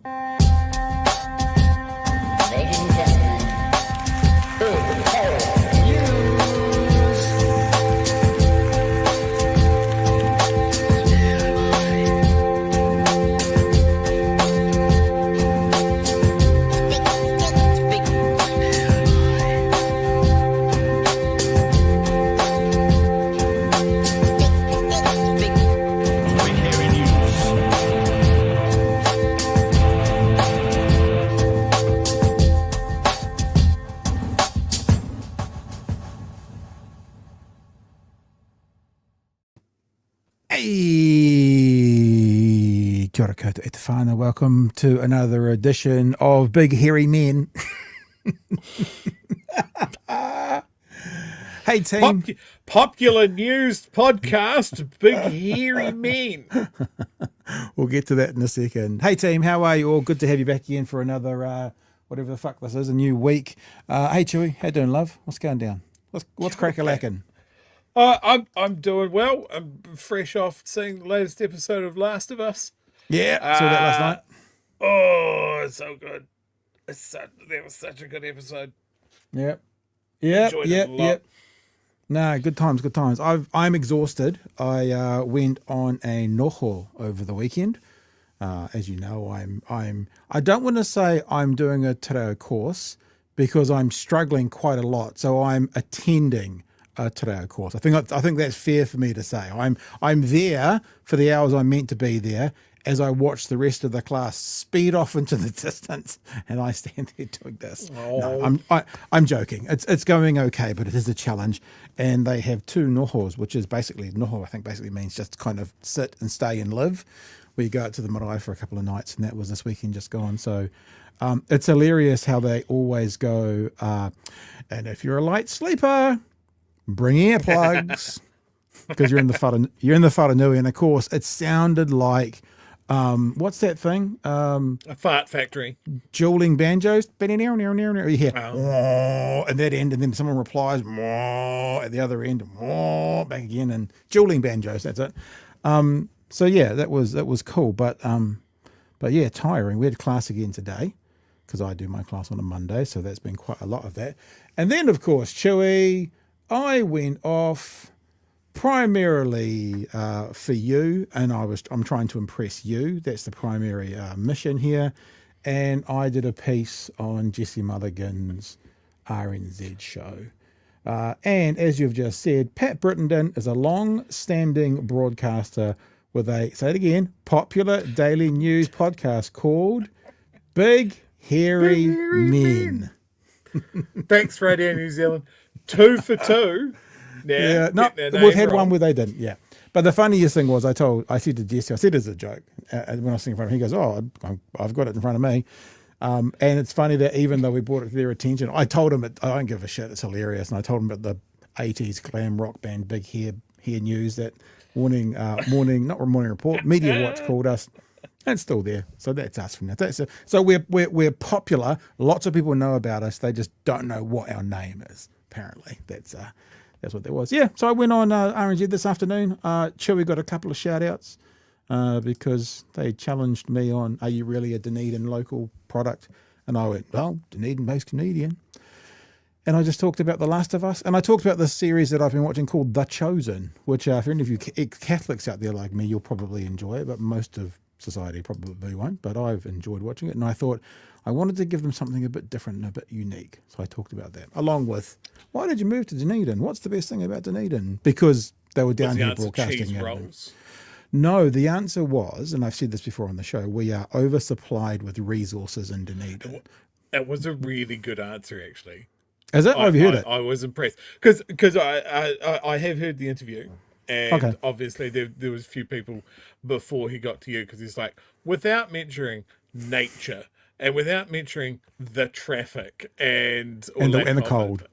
Ladies and gentlemen, big hairy news. Hey, kia ora koutou e te whānau. Welcome to another edition of Big Hairy Men. Hey, team. Popular news podcast, Big Hairy Men. We'll get to that in a second. Hey, team, how are you all? Good to have you back again for another, whatever the fuck this is, a new week. Hey, Chewy, how you doing, love? What's going down? What's crack-a-lacking? I'm doing well. I'm fresh off seeing the latest episode of Last of Us. Yeah, saw that last night. Oh, it's so good. That was such a good episode. Yep. Enjoyed it a lot. No, good times. I'm exhausted. I went on a noho over the weekend. As you know, I don't want to say I'm doing a te reo course because I'm struggling quite a lot. So I'm attending a te reo course. I think that's fair for me to say. I'm there for the hours I'm meant to be there as I watch the rest of the class speed off into the distance, and I stand there doing this. Oh. No, I'm joking. It's going okay, but it is a challenge. And they have two nohos, which is basically noho. I think basically means just kind of sit and stay and live. We go out to the marae for a couple of nights, and that was this weekend just gone. So it's hilarious how they always go. And if you're a light sleeper, bring earplugs because you're in the wharanui. And of course, it sounded like what's that thing? A fart factory. Dueling banjos. You hear Oh. at that end, and then someone replies at the other end, back again, and dueling banjos. That's it. So yeah, that was cool, but yeah, tiring. We had class again today because I do my class on a Monday, so that's been quite a lot of that. And then of course, Chewy, I went off primarily for you, and I'm trying to impress you. That's the primary mission here. And I did a piece on Jesse Mulligan's RNZ show. And as you've just said, Pat Brittenden is a long-standing broadcaster with a, say it again, popular daily news podcast called Big Hairy Men. Thanks, Radio New Zealand. 2 for 2. Yeah, no, we've had one where they didn't. Yeah, but the funniest thing was I said to Jesse, I said as a joke when I was sitting in front of him, he goes, "Oh, I've got it in front of me," and it's funny that even though we brought it to their attention, I told him I don't give a shit. It's hilarious, and I told him about the '80s glam rock band Big Hair News that morning report Media Watch called us. And it's still there, so that's us from now. So we're popular. Lots of people know about us. They just don't know what our name is. Apparently, that's what that was. Yeah, so I went on RNZ this afternoon. Chewy got a couple of shout-outs because they challenged me on, are you really a Dunedin local product? And I went, well, Dunedin-based Canadian. And I just talked about The Last of Us. And I talked about this series that I've been watching called The Chosen, which for any of you Catholics out there like me, you'll probably enjoy it, but most of society probably won't. But I've enjoyed watching it. And I thought I wanted to give them something a bit different and a bit unique. So I talked about that, along with, why did you move to Dunedin? What's the best thing about Dunedin? Because they were down here broadcasting. Cheese rolls. No, the answer was, and I've said this before on the show, we are oversupplied with resources in Dunedin. It was a really good answer, actually. Is it? I've heard it. I was impressed because I have heard the interview, and obviously there was a few people before he got to you, because he's like, without mentioning nature and without mentioning the traffic and the cold.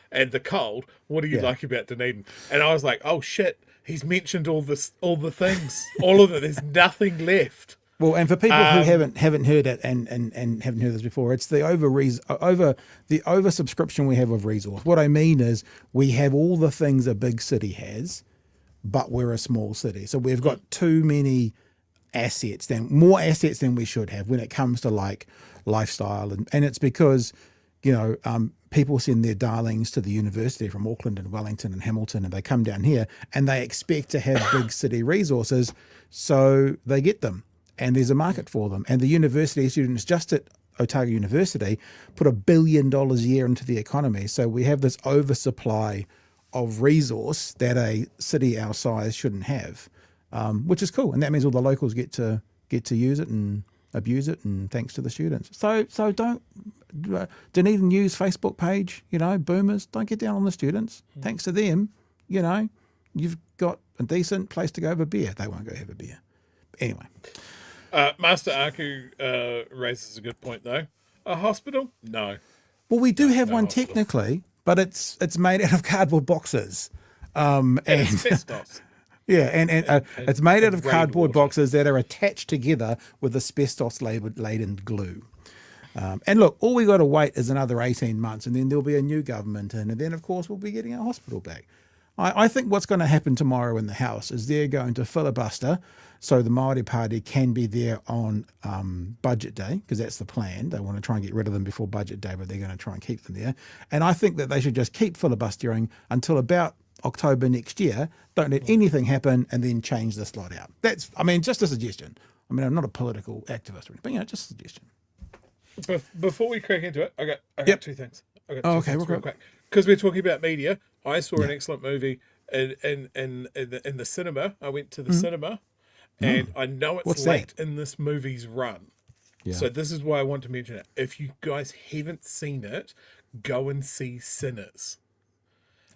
And the cold, what do you like about Dunedin? And I was like, oh shit, he's mentioned all the things, all of it. There's nothing left. Well, and for people who haven't heard it and haven't heard this before, it's the oversubscription we have of resource. What I mean is we have all the things a big city has, but we're a small city. So we've got too many more assets than we should have when it comes to like lifestyle. And it's because, people send their darlings to the university from Auckland and Wellington and Hamilton, and they come down here and they expect to have big city resources. So they get them and there's a market for them. And the university students just at Otago University put $1 billion a year into the economy. So we have this oversupply of resource that a city our size shouldn't have, which is cool. And that means all the locals get to use it and abuse it, and thanks to the students. So don't Dunedin News Facebook page, boomers, don't get down on the students. Thanks to them, you've got a decent place to go have a beer. They won't go have a beer. Anyway. Master Aku raises a good point, though. A hospital? No. Well, we do have no one hospital. technically, but it's made out of cardboard boxes. And asbestos. Yeah, and it's made out of cardboard rainwater. boxes that are attached together with asbestos-laden glue. And look, all we got to wait is another 18 months, and then there'll be a new government in, and then, of course, we'll be getting our hospital back. I think what's going to happen tomorrow in the House is they're going to filibuster so the Māori Party can be there on Budget Day, because that's the plan. They want to try and get rid of them before Budget Day, but they're going to try and keep them there. And I think that they should just keep filibustering until about October next year, don't let anything happen, and then change this lot out. That's, just a suggestion. I'm not a political activist or anything, but just a suggestion. Before we crack into it, I got two things. Okay, real quick. Because we're talking about media, I saw an excellent movie in the cinema. I went to the cinema, and I know it's What's late that? in this movie's run. Yeah. So this is why I want to mention it. If you guys haven't seen it, go and see Sinners.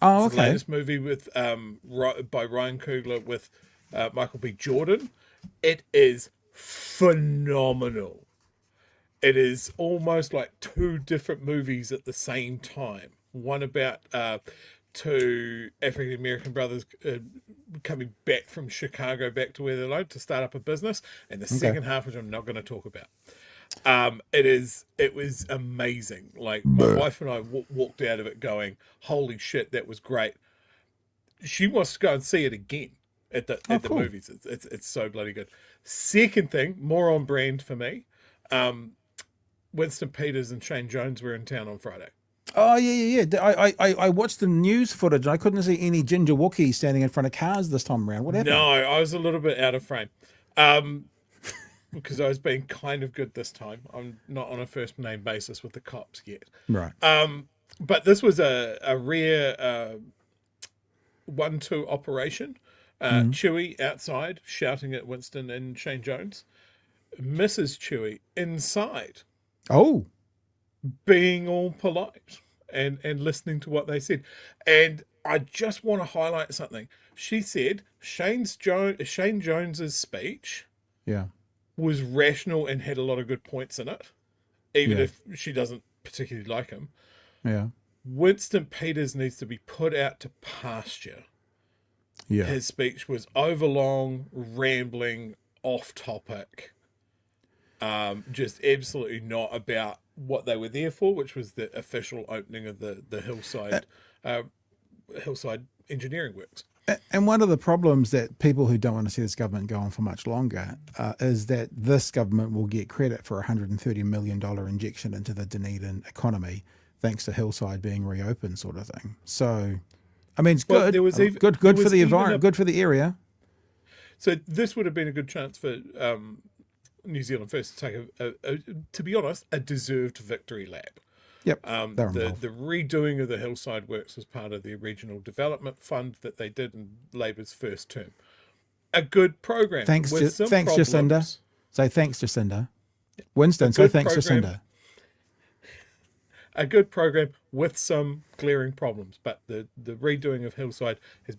Oh, It's the okay. latest movie with by Ryan Coogler with Michael B. Jordan. It is phenomenal. It is almost like two different movies at the same time. One about two African American brothers coming back from Chicago back to where they live to start up a business, and the second half, which I'm not going to talk about. It was amazing. Like, my wife and I walked out of it going, "Holy shit, that was great." She wants to go and see it again at the cool. movies. It's so bloody good. Second thing, more on brand for me. Winston Peters and Shane Jones were in town on Friday. Oh, yeah. I watched the news footage. I couldn't see any ginger Wookiees standing in front of cars this time around. What happened? No, I was a little bit out of frame. Because I was being kind of good this time. I'm not on a first name basis with the cops yet. Right. But this was a rare 1-2 operation. Chewie outside shouting at Winston and Shane Jones. Mrs. Chewie inside Oh. being all polite and listening to what they said. And I just want to highlight something. She said Shane Jones's speech Yeah. was rational and had a lot of good points in it, even if she doesn't particularly like him. Yeah. Winston Peters needs to be put out to pasture. Yeah. His speech was overlong, rambling, off topic, just absolutely not about what they were there for, which was the official opening of the Hillside Engineering Works. And one of the problems that people who don't want to see this government go on for much longer is that this government will get credit for a $130 million injection into the Dunedin economy, thanks to Hillside being reopened, sort of thing. So, it's Well, good. there was even- good there for was the even environment, good for the area. So this would have been a good chance for New Zealand First to take to be honest, a deserved victory lap. Yep. The redoing of the Hillside Works was part of the regional development fund that they did in Labour's first term. A good program. Thanks, with some thanks, problems. Jacinda. Say thanks, Jacinda. Winston, say good thanks, program. Jacinda. A good program with some glaring problems, but the redoing of Hillside has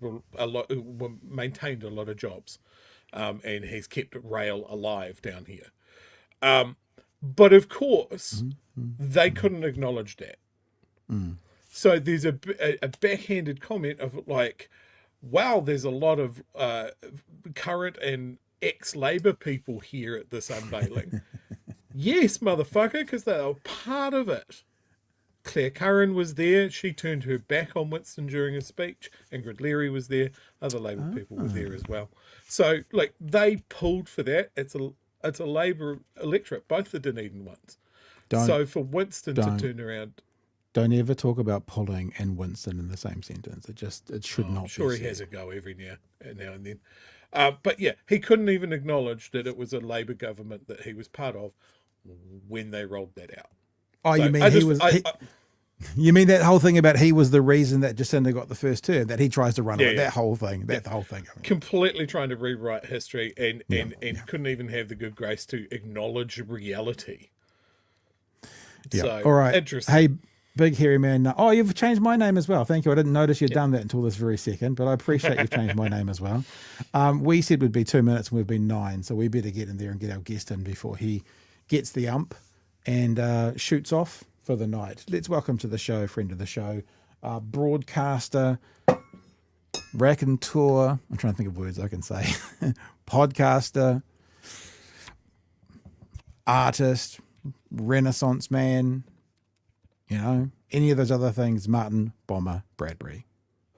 maintained a lot of jobs, and has kept rail alive down here. But of course, they couldn't acknowledge that. So there's a backhanded comment of like, wow, there's a lot of current and ex-Labour people here at this unveiling. Yes, motherfucker, because they are part of it. Claire Curran was there. She turned her back on Winston during his speech. Ingrid Leary was there. Other Labour people were there as well. So, like, they pulled for that. It's a Labour electorate, both the Dunedin ones. So for Winston to turn around... Don't ever talk about pulling and Winston in the same sentence. It should not be. I'm sure he has a go every now and then. But yeah, he couldn't even acknowledge that it was a Labour government that he was part of when they rolled that out. Oh, so you mean that whole thing about he was the reason that Jacinda got the first term, that he tries to run away, that whole thing, the whole thing. Completely trying to rewrite history and couldn't even have the good grace to acknowledge reality. Yeah. So, all right. Interesting. Hey, big hairy man. Oh, you've changed my name as well. Thank you. I didn't notice you'd done that until this very second, but I appreciate you've changed my name as well. We said we'd be 2 minutes and we've been 9, so we better get in there and get our guest in before he gets the ump and shoots off for the night. Let's welcome to the show, friend of the show, broadcaster, raconteur, I'm trying to think of words I can say, podcaster, artist, Renaissance man, you know, any of those other things, Martyn Bomber Bradbury.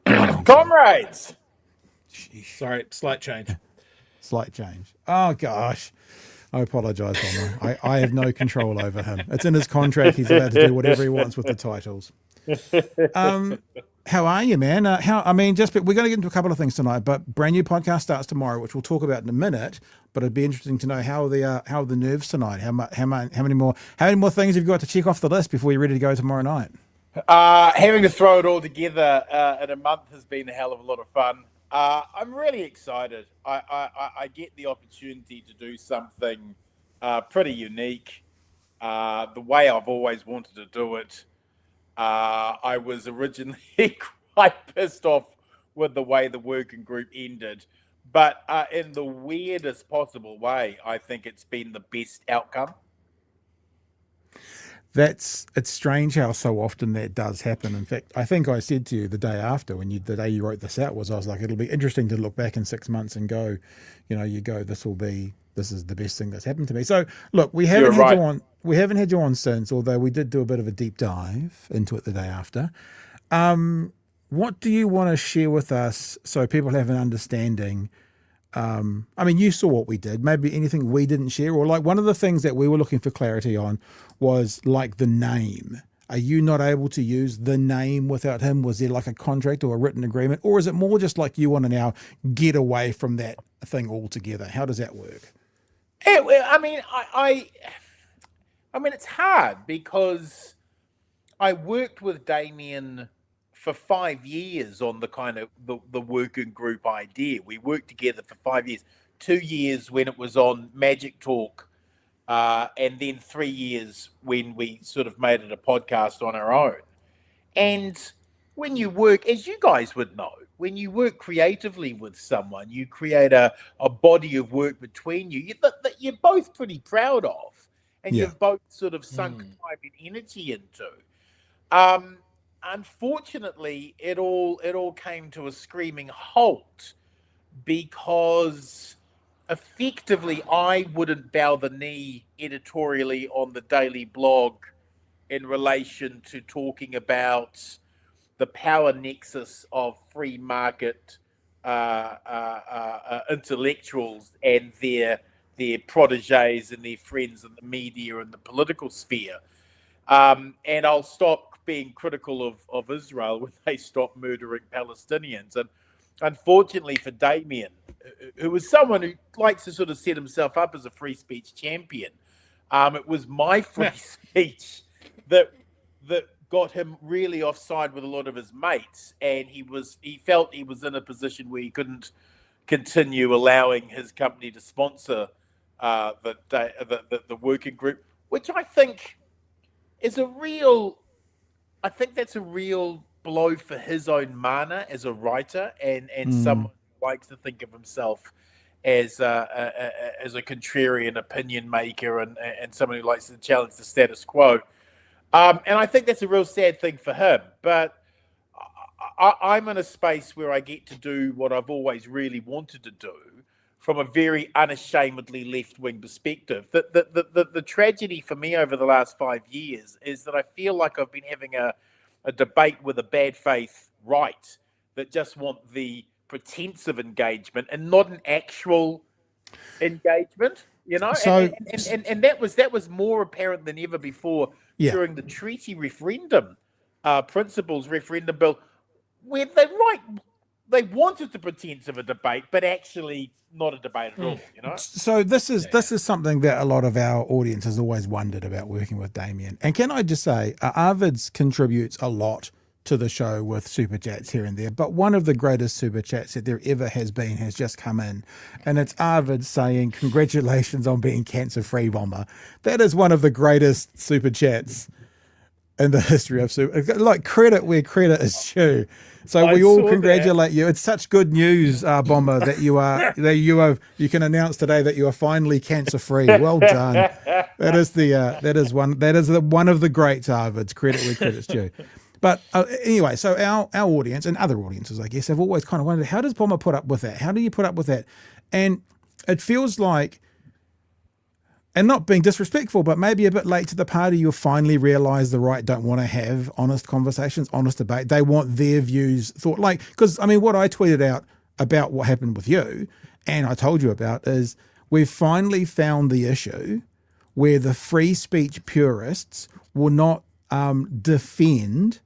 Comrades! Sheesh. Sorry, slight change. Slight change. Oh, gosh. I apologise, Bomber. I have no control over him. It's in his contract. He's allowed to do whatever he wants with the titles. How are you, man? We're going to get into a couple of things tonight, but brand new podcast starts tomorrow, which we'll talk about in a minute. But it'd be interesting to know how are the nerves tonight. How many more things have you got to check off the list before you're ready to go tomorrow night? Having to throw it all together in a month has been a hell of a lot of fun. I'm really excited. I get the opportunity to do something pretty unique. The way I've always wanted to do it. I was originally quite pissed off with the way the working group ended. But in the weirdest possible way, I think it's been the best outcome. It's strange how so often that does happen. In fact, I think I said to you the day after, the day you wrote this out, I was like, it'll be interesting to look back in 6 months and go, this is the best thing that's happened to me. So look, we haven't had you on since, although we did do a bit of a deep dive into it the day after. What do you want to share with us so people have an understanding? You saw what we did, maybe anything we didn't share, or like one of the things that we were looking for clarity on was like the name. Are you not able to use the name without him? Was there like a contract or a written agreement, or is it more just like you want to now get away from that thing altogether? How does that work? It's hard because I worked with Damien for 5 years on the kind of the working group idea. We worked together for 5 years, 2 years when it was on Magic Talk, and then 3 years when we sort of made it a podcast on our own. And when you work, as you guys would know, when you work creatively with someone, you create a body of work between you that you're both pretty proud of, and you've both sort of sunk time and energy into. Unfortunately, it all came to a screaming halt because effectively I wouldn't bow the knee editorially on the daily blog in relation to talking about the power nexus of free market intellectuals and their proteges and their friends in the media and the political sphere. And I'll stop being critical of Israel when they stop murdering Palestinians. And unfortunately for Damien, who was someone who likes to sort of set himself up as a free speech champion, it was my free speech that got him really offside with a lot of his mates, and he felt he was in a position where he couldn't continue allowing his company to sponsor the working group, which I think is that's a real blow for his own mana as a writer and someone who likes to think of himself as a contrarian opinion maker and someone who likes to challenge the status quo. And I think that's a real sad thing for him. But I'm in a space where I get to do what I've always really wanted to do from a very unashamedly left-wing perspective. The tragedy for me over the last 5 years is that I feel like I've been having a debate with a bad faith right that just want the pretense of engagement and not an actual engagement, you know. So, and that was more apparent than ever before during the treaty referendum, principles referendum bill, where they wanted the pretense of a debate, but actually not a debate at all, you know. So this is something that a lot of our audience has always wondered about working with Damien. And can I just say, Arvids contributes a lot to the show with super chats here and there, but one of the greatest super chats that there ever has been has just come in, and it's Arvid saying, "Congratulations on being cancer-free, Bomber." That is one of the greatest super chats in the history of super. Like, credit where credit is due. So we all congratulate you. It's such good news, Bomber, that you can announce today that you are finally cancer-free. Well done. That is one of the greats, Arvids. Credit where credit's due. But anyway, so our audience and other audiences, I guess, have always kind of wondered, how does Bomber put up with that? How do you put up with that? And it feels like, and not being disrespectful, but maybe a bit late to the party, you'll finally realise the right don't want to have honest conversations, honest debate. They want their views thought. Like, because, I mean, what I tweeted out about what happened with you, and I told you about, is we've finally found the issue where the free speech purists will not defend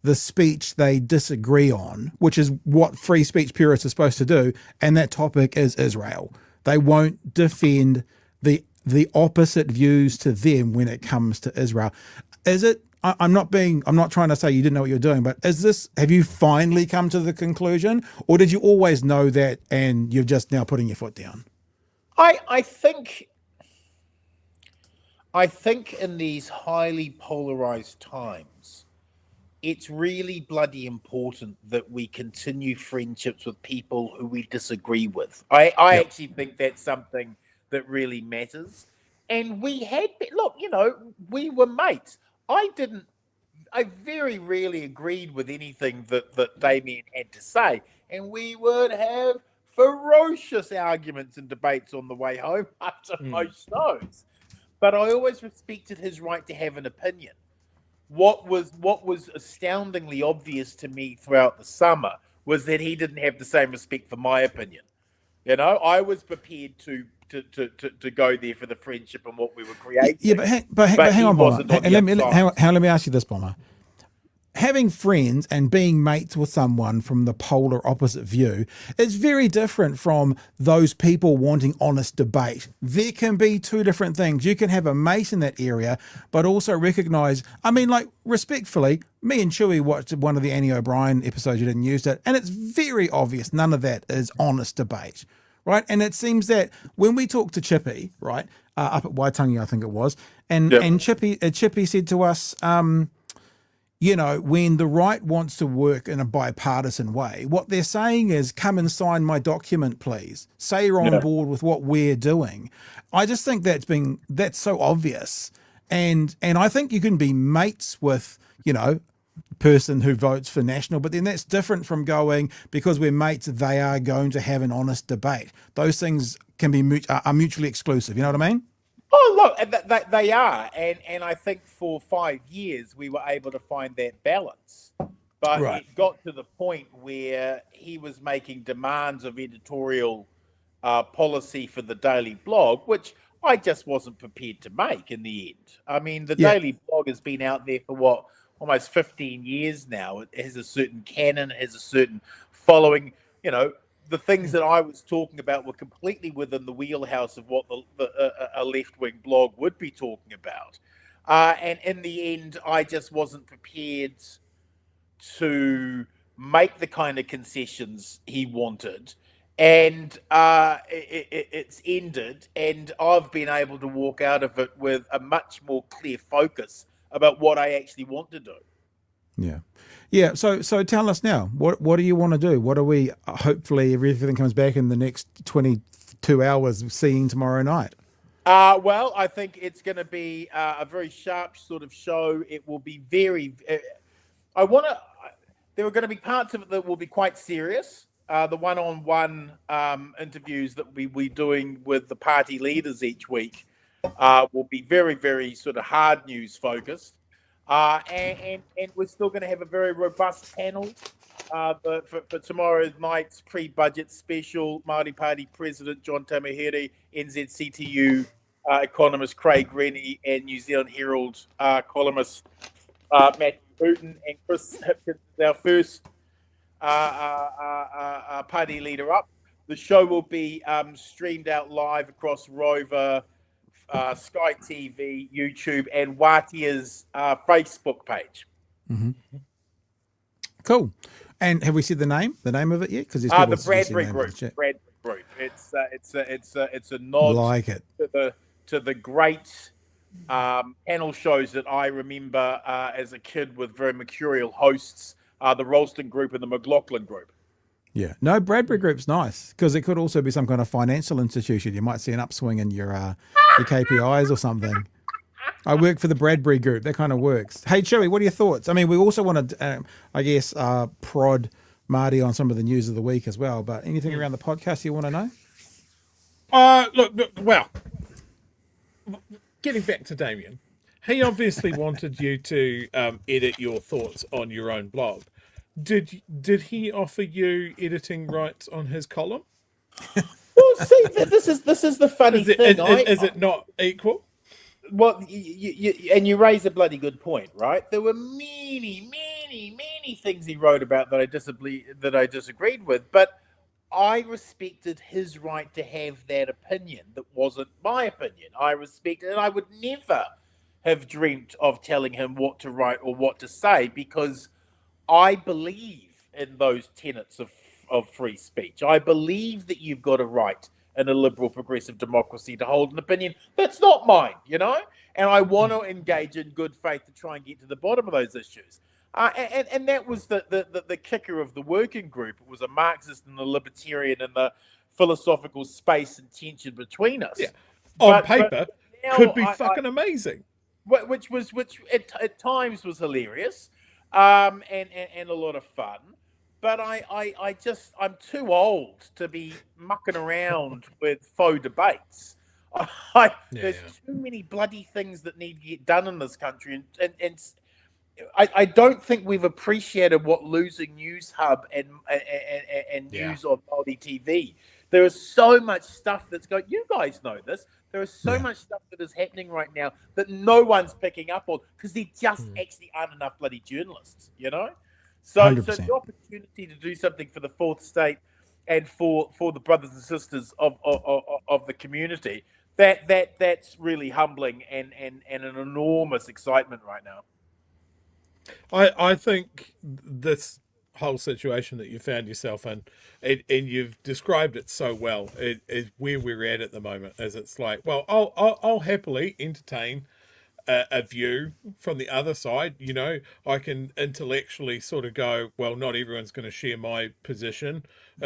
the speech they disagree on, which is what free speech purists are supposed to do, and that topic is Israel. They won't defend the opposite views to them when it comes to Israel. Is it, I'm not trying to say you didn't know what you're doing, but have you finally come to the conclusion, or did you always know that and you're just now putting your foot down? I think in these highly polarized times, it's really bloody important that we continue friendships with people who we disagree with. I actually think that's something that really matters. And we had, look, you know, we were mates. I very rarely agreed with anything that Damien had to say. And we would have ferocious arguments and debates on the way home after most shows. But I always respected his right to have an opinion. What was astoundingly obvious to me throughout the summer was that he didn't have the same respect for my opinion. You know, I was prepared to go there for the friendship and what we were creating. Yeah, but hang on, Bomber. Let me ask you this, Bomber. Having friends and being mates with someone from the polar opposite view is very different from those people wanting honest debate. There can be two different things. You can have a mate in that area, but also recognise, I mean, like, respectfully, me and Chewy watched one of the Annie O'Brien episodes, you didn't use it, and it's very obvious none of that is honest debate, right? And it seems that when we talked to Chippy, right, up at Waitangi, I think it was, and Chippy said to us, you know, when the right wants to work in a bipartisan way, what they're saying is, come and sign my document, please. Say you're on board with what we're doing. I just think that's so obvious. And I think you can be mates with, you know, person who votes for National, but then that's different from going, because we're mates, they are going to have an honest debate. Those things can be are mutually exclusive. You know what I mean? Oh, look, they are. And I think for 5 years, we were able to find that balance. But it got to the point where he was making demands of editorial policy for the Daily Blog, which I just wasn't prepared to make in the end. I mean, the Daily Blog has been out there for almost 15 years now. It has a certain canon, it has a certain following, you know. The things that I was talking about were completely within the wheelhouse of what a left-wing blog would be talking about. And in the end, I just wasn't prepared to make the kind of concessions he wanted. And it's ended, and I've been able to walk out of it with a much more clear focus about what I actually want to do. Yeah. So tell us now, what do you want to do? What are we, hopefully everything comes back in the next 22 hours, seeing tomorrow night? Well, I think it's going to be a very sharp sort of show. It will be very, there are going to be parts of it that will be quite serious. the one-on-one interviews that we doing with the party leaders each week will be very, very sort of hard news focused. And we're still going to have a very robust panel for tomorrow night's pre-budget special. Māori Party President John Tamihere, NZCTU economist Craig Rennie, and New Zealand Herald columnist Matthew Hooton, and Chris Hipkins is our first party leader up. The show will be streamed out live across Rover, Sky TV, YouTube, and Watia's Facebook page. Mm-hmm. Cool. And have we said the name of it yet? Because the Bradbury Group. Bradbury Group. It's a nod like it. to the great panel shows that I remember as a kid with very mercurial hosts, the Ralston Group and the McLaughlin Group. Yeah. No, Bradbury Group's nice because it could also be some kind of financial institution. You might see an upswing in your KPIs or something. I work for the Bradbury Group. That kind of works. Hey, Chewy, what are your thoughts? I mean, we also want to, I guess, prod Marty on some of the news of the week as well. But anything around the podcast you want to know? Look, well, getting back to Damien, he obviously wanted you to edit your thoughts on your own blog. Did he offer you editing rights on his column? Well, see, this is the funny thing. Is it not equal? Well, you raise a bloody good point, right? There were many things he wrote about that I disagreed with, but I respected his right to have that opinion that wasn't my opinion. I respected, and I would never have dreamt of telling him what to write or what to say because I believe in those tenets of free speech. I believe that you've got a right in a liberal progressive democracy to hold an opinion that's not mine, you know? And I want to engage in good faith to try and get to the bottom of those issues. And that was the kicker of the working group. It was a Marxist and a libertarian and the philosophical space and tension between us. Yeah. On paper, could be fucking amazing. Which at times was hilarious and a lot of fun. But I'm too old to be mucking around with faux debates. There's too many bloody things that need to get done in this country, and I don't think we've appreciated what losing News Hub and News on Multi TV. There is so much stuff that's going. You guys know this. There is so much stuff that is happening right now that no one's picking up on because there just actually aren't enough bloody journalists. You know. So the opportunity to do something for the fourth estate and for the brothers and sisters of the community, that's really humbling and an enormous excitement right now. I think this whole situation that you found yourself in, and you've described it so well, is where we're at the moment. As it's like, well, I'll happily entertain a view from the other side. You know, I can intellectually sort of go, well, not everyone's going to share my position.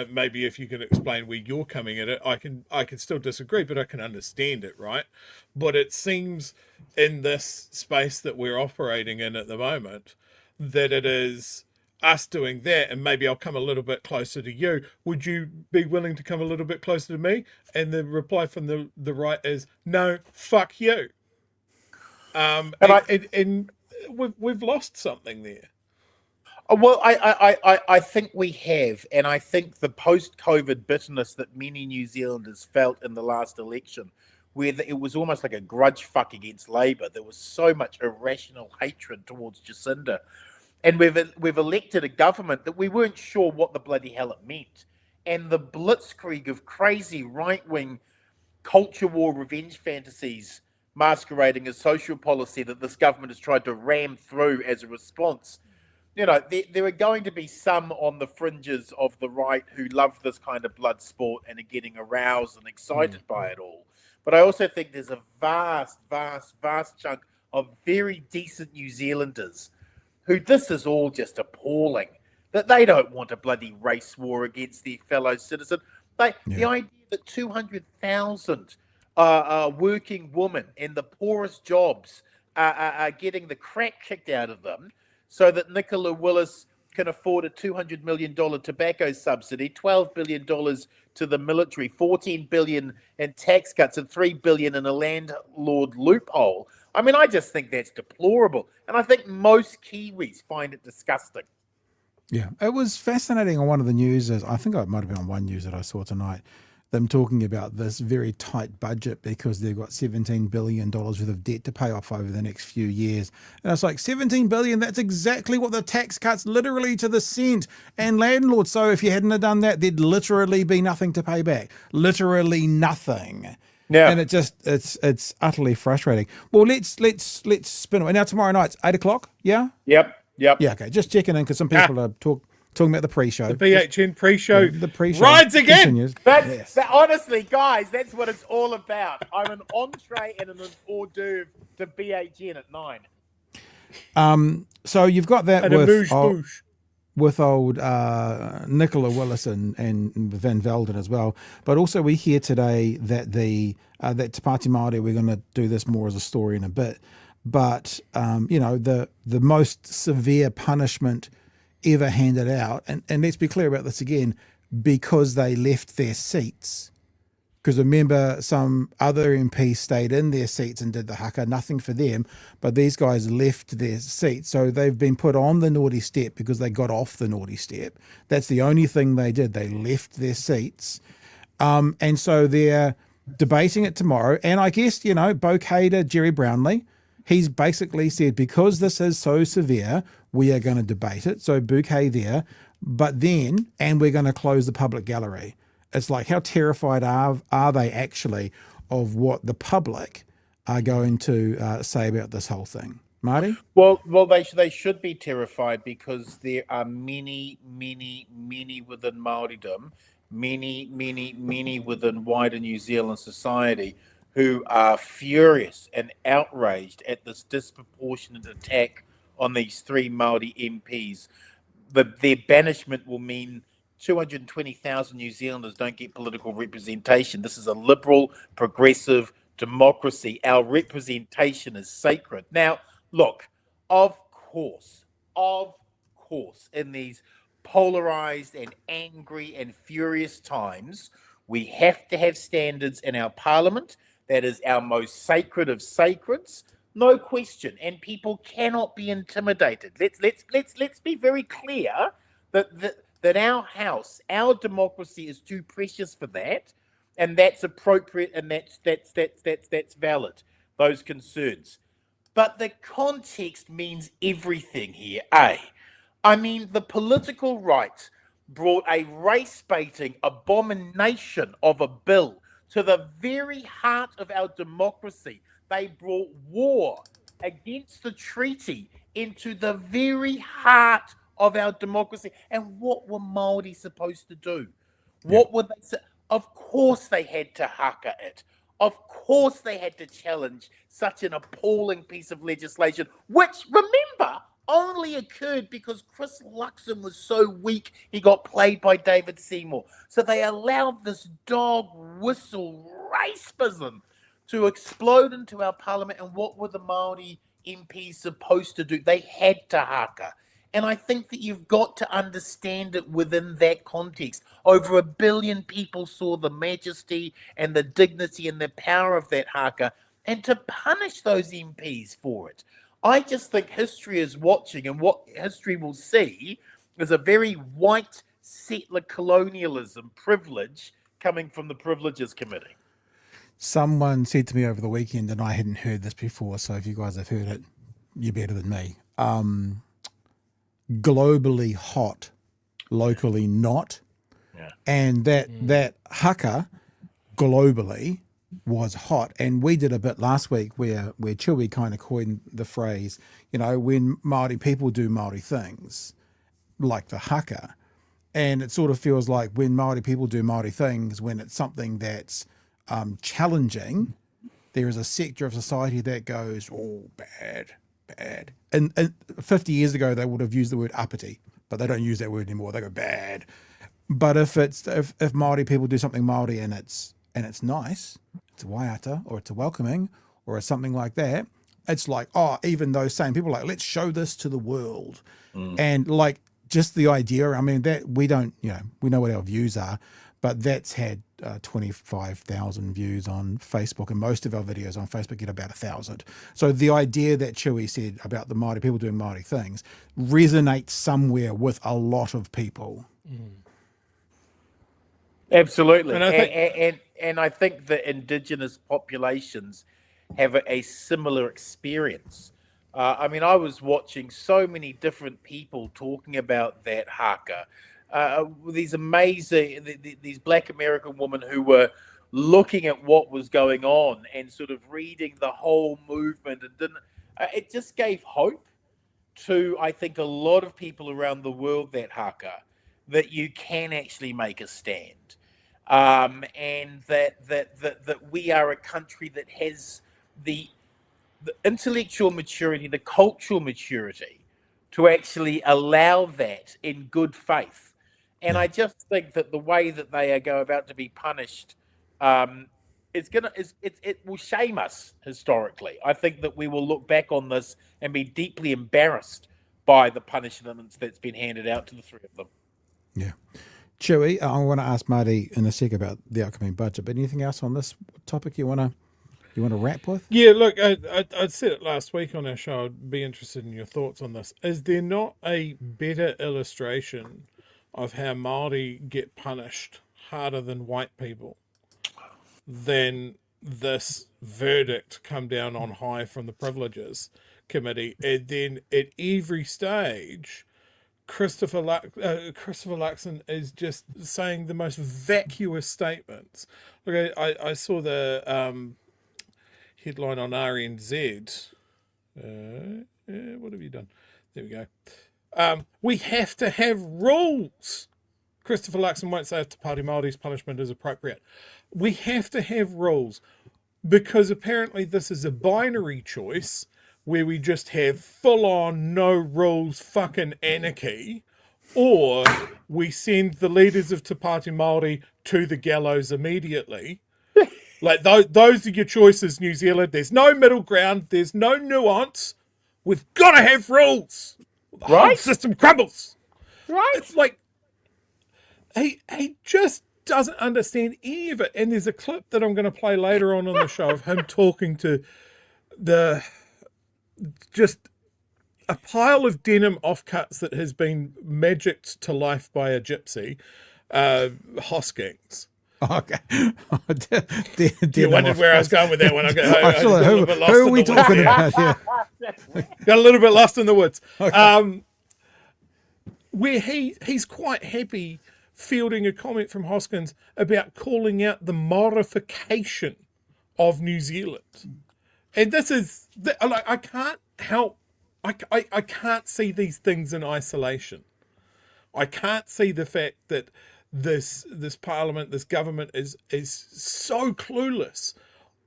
Maybe if you can explain where you're coming at it, I can still disagree, but I can understand it, right? But it seems in this space that we're operating in at the moment that it is us doing that, and maybe I'll come a little bit closer to you. Would you be willing to come a little bit closer to me? And the reply from the right is, no, fuck you. And we've lost something there. Well, I think we have, and I think the post-COVID bitterness that many New Zealanders felt in the last election, where it was almost like a grudge fuck against Labour. There was so much irrational hatred towards Jacinda, and we've elected a government that we weren't sure what the bloody hell it meant, and the blitzkrieg of crazy right-wing culture war revenge fantasies masquerading as social policy that this government has tried to ram through as a response. You know, there are going to be some on the fringes of the right who love this kind of blood sport and are getting aroused and excited by it all. But I also think there's a vast chunk of very decent New Zealanders who this is all just appalling, that they don't want a bloody race war against their fellow citizen. The idea that 200,000 working women in the poorest jobs are getting the crap kicked out of them so that Nicola Willis can afford a $200 million tobacco subsidy, $12 billion to the military, $14 billion in tax cuts, and $3 billion in a landlord loophole. I mean, I just think that's deplorable. And I think most Kiwis find it disgusting. Yeah, it was fascinating on one of the news. I think it might have been on one news that I saw tonight, them talking about this very tight budget because they've got $17 billion worth of debt to pay off over the next few years. And it's like, $17 billion, that's exactly what the tax cuts, literally to the cent, and landlords. So if you hadn't have done that, there'd literally be nothing to pay back. Literally nothing. Yeah. And it's utterly frustrating. Well, let's spin it. Now tomorrow night's 8:00, yeah? Yep. Yeah, okay. Just checking in because some people are talking about the pre-show. The BHN pre-show. The pre-show rides again. That, honestly, guys, that's what it's all about. I'm an entree and an hors d'oeuvre to BHN at 9. So you've got that and with old Nicola Willis and Van Velden as well. But also we hear today that that Te Pāti Māori, we're going to do this more as a story in a bit, but the most severe punishment ever handed out, and let's be clear about this again, because they left their seats. Because remember, some other MPs stayed in their seats and did the haka, nothing for them, but these guys left their seats. So they've been put on the naughty step because they got off the naughty step. That's the only thing they did. They left their seats. And so they're debating it tomorrow. And I guess, Speaker Gerry Brownlee, he's basically said, because this is so severe, we are going to debate it. So bouquet there, but then, and we're going to close the public gallery. It's like, how terrified are they actually of what the public are going to say about this whole thing? Marty? Well, they should be terrified because there are many within Māoridom, many within wider New Zealand society who are furious and outraged at this disproportionate attack on these 3 Māori MPs. Their banishment will mean 220,000 New Zealanders don't get political representation. This is a liberal, progressive democracy. Our representation is sacred. Now, look, of course, in these polarized and angry and furious times, we have to have standards in our parliament. That is our most sacred of sacreds, no question. And people cannot be intimidated. Let's be very clear that our house, our democracy is too precious for that, and that's appropriate, and that's valid, those concerns. But the context means everything here, eh? I mean, the political right brought a race-baiting abomination of a bill to the very heart of our democracy. They brought war against the treaty into the very heart of our democracy. And what were Māori supposed to do? What were they? Of course they had to haka it. Of course they had to challenge such an appalling piece of legislation, which, remember, only occurred because Chris Luxon was so weak he got played by David Seymour. So they allowed this dog whistle racism to explode into our parliament. And what were the Māori MPs supposed to do? They had to haka. And I think that you've got to understand it within that context. Over 1 billion people saw the majesty and the dignity and the power of that haka, and to punish those MPs for it. I just think history is watching, and what history will see is a very white settler colonialism privilege coming from the Privileges Committee. Someone said to me over the weekend, and I hadn't heard this before, so if you guys have heard it, you're better than me. Globally hot, locally not. Yeah. And that haka globally was hot. And we did a bit last week where Chewy kind of coined the phrase, when Māori people do Māori things, like the haka. And it sort of feels like when Māori people do Māori things, when it's something that's challenging, there is a sector of society that goes, oh, bad. And 50 years ago, they would have used the word uppity, but they don't use that word anymore. They go bad. But if Māori people do something Māori and it's nice, it's a waiata or it's a welcoming or it's something like that, it's like, even those same people are like, let's show this to the world. And like just the idea, I mean, that we don't, we know what our views are, but that's had 25,000 views on Facebook, and most of our videos on Facebook get about 1,000. So the idea that Chewy said about the Māori people doing Māori things resonates somewhere with a lot of people. Absolutely. And I think that Indigenous populations have a similar experience. I mean, I was watching so many different people talking about that haka. These amazing, these Black American women who were looking at what was going on and sort of reading the whole movement, and it just gave hope to, I think, a lot of people around the world, that haka, that you can actually make a stand, and that we are a country that has the intellectual maturity, the cultural maturity to actually allow that in good faith. And I just think that the way that they are about to be punished, it will shame us historically. I think that we will look back on this and be deeply embarrassed by the punishments that's been handed out to the three of them. Yeah. Chewy, I want to ask Marty in a sec about the upcoming budget, but anything else on this topic you want to wrap with? Yeah, look, I said it last week on our show. I'd be interested in your thoughts on this. Is there not a better illustration of how Māori get punished harder than white people than this verdict come down on high from the Privileges Committee? And then at every stage, Christopher Luxon is just saying the most vacuous statements. Look, I saw the headline on RNZ. What have you done? There we go. We have to have rules. Christopher Luxon won't say if Te Pāti Māori's punishment is appropriate. We have to have rules because apparently this is a binary choice where we just have full-on, no rules, fucking anarchy, or we send the leaders of Te Pāti Māori to the gallows immediately. Like, those are your choices, New Zealand. There's no middle ground. There's no nuance. We've got to have rules. The whole system crumbles. Right. It's like, he just doesn't understand any of it. And there's a clip that I'm going to play later on the show of him talking to just a pile of denim offcuts that has been magicked to life by a gypsy, Hoskins. Okay. You wondered where I was going with that one. Who are we talking about? Yeah. Got a little bit lost in the woods. Okay. Where he's quite happy fielding a comment from Hoskins about calling out the Maorification of New Zealand. And this is, like, I can't help, I can't see these things in isolation. I can't see the fact that this parliament, this government is so clueless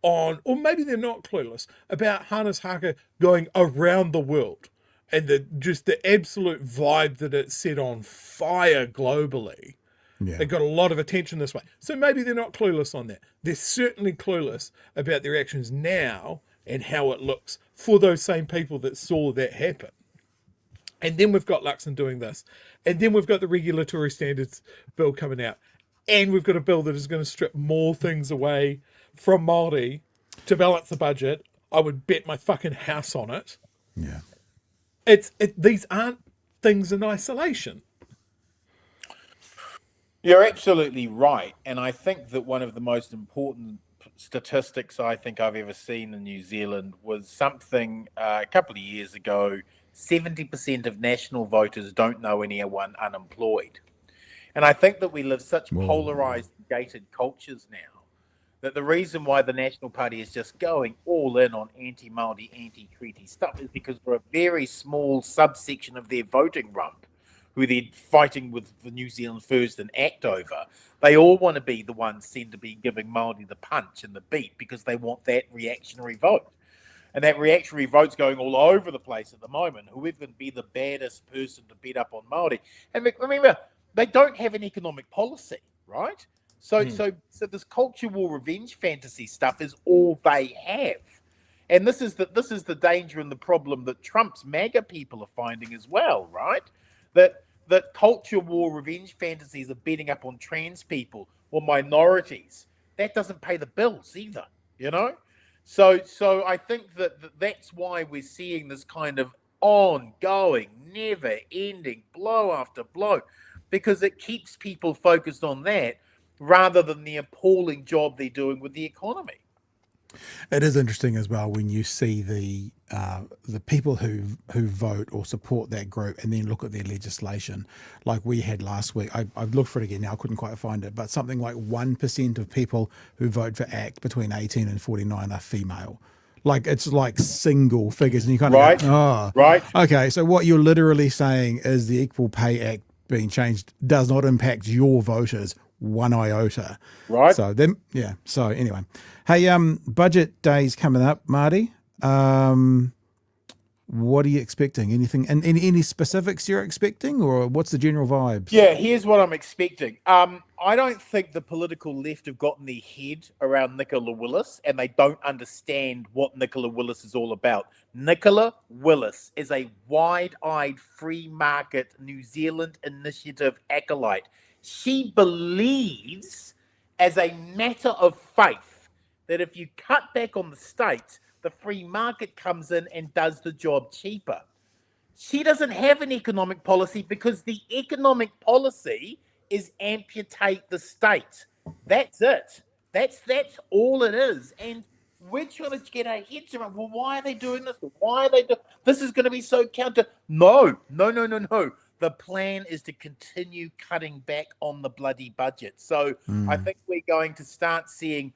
on, or maybe they're not clueless, about Hana's haka going around the world and the absolute vibe that it set on fire globally. Yeah. They got a lot of attention this way. So maybe they're not clueless on that. They're certainly clueless about their actions now and how it looks for those same people that saw that happen. And then we've got Luxon doing this. And then we've got the regulatory standards bill coming out. And we've got a bill that is going to strip more things away from Māori to balance the budget. I would bet my fucking house on it. Yeah. These aren't things in isolation. You're absolutely right. And I think that one of the most important statistics I think I've ever seen in New Zealand was something a couple of years ago. 70% of national voters don't know anyone unemployed. And I think that we live such polarized, gated cultures now that the reason why the National Party is just going all in on anti-Māori, anti-treaty stuff is because we're a very small subsection of their voting rump who they're fighting with the New Zealand First and ACT over. They all want to be the ones seen to be giving Māori the punch and the beat because they want that reactionary vote. And that reactionary vote's going all over the place at the moment. Whoever can be the baddest person to beat up on Māori. And remember, they don't have an economic policy, right? So this culture war revenge fantasy stuff is all they have. And this is the danger and the problem that Trump's MAGA people are finding as well, right? That that culture war revenge fantasies of beating up on trans people or minorities, that doesn't pay the bills either, you know? So I think that's why we're seeing this kind of ongoing, never-ending blow after blow, because it keeps people focused on that rather than the appalling job they're doing with the economy. It is interesting as well when you see the people who vote or support that group and then look at their legislation, like we had last week. I've looked for it again now. I couldn't quite find it, but something like 1% of people who vote for ACT between 18 and 49 are female. Like it's like single figures, and you kind of go, oh, right. Okay, so what you're literally saying is the Equal Pay Act being changed does not impact your voters one iota. Right. So then, yeah. So anyway, hey, budget day's coming up, Marty. What are you expecting? Anything and any specifics you're expecting, or what's the general vibes? Yeah, here's what I'm expecting. I don't think the political left have gotten their head around Nicola Willis, and they don't understand what Nicola Willis is all about. Nicola Willis is a wide-eyed free market New Zealand initiative acolyte. She believes, as a matter of faith, that if you cut back on the state, the free market comes in and does the job cheaper. She doesn't have an economic policy because the economic policy is amputate the state. That's it. That's all it is. And we're trying to get our heads around, well, why are they doing this? Why are they doing this? Is going to be so counter. No. The plan is to continue cutting back on the bloody budget. So I think we're going to start seeing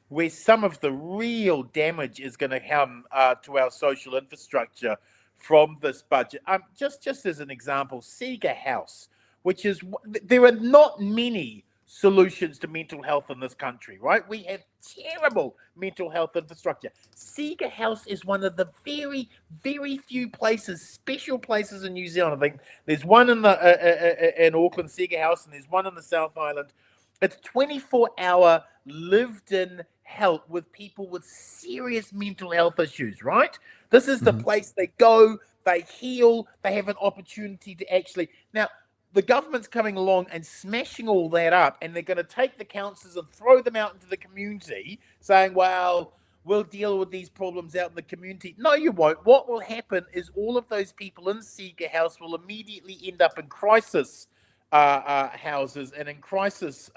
where some of the real damage is going to come to our social infrastructure from this budget. Just as an example, Speaker House, which is, there are not many solutions to mental health in this country, right? We have terrible mental health infrastructure. Speaker House is one of the very, very few places, special places in New Zealand. I think there's one in Auckland, Speaker House, and there's one in the South Island. It's 24-hour lived-in help with people with serious mental health issues, right? This is the place they go, they heal, they have an opportunity to actually... Now, the government's coming along and smashing all that up, and they're going to take the councillors and throw them out into the community, saying, well, we'll deal with these problems out in the community. No, you won't. What will happen is all of those people in Speaker House will immediately end up in crisis houses and in crisis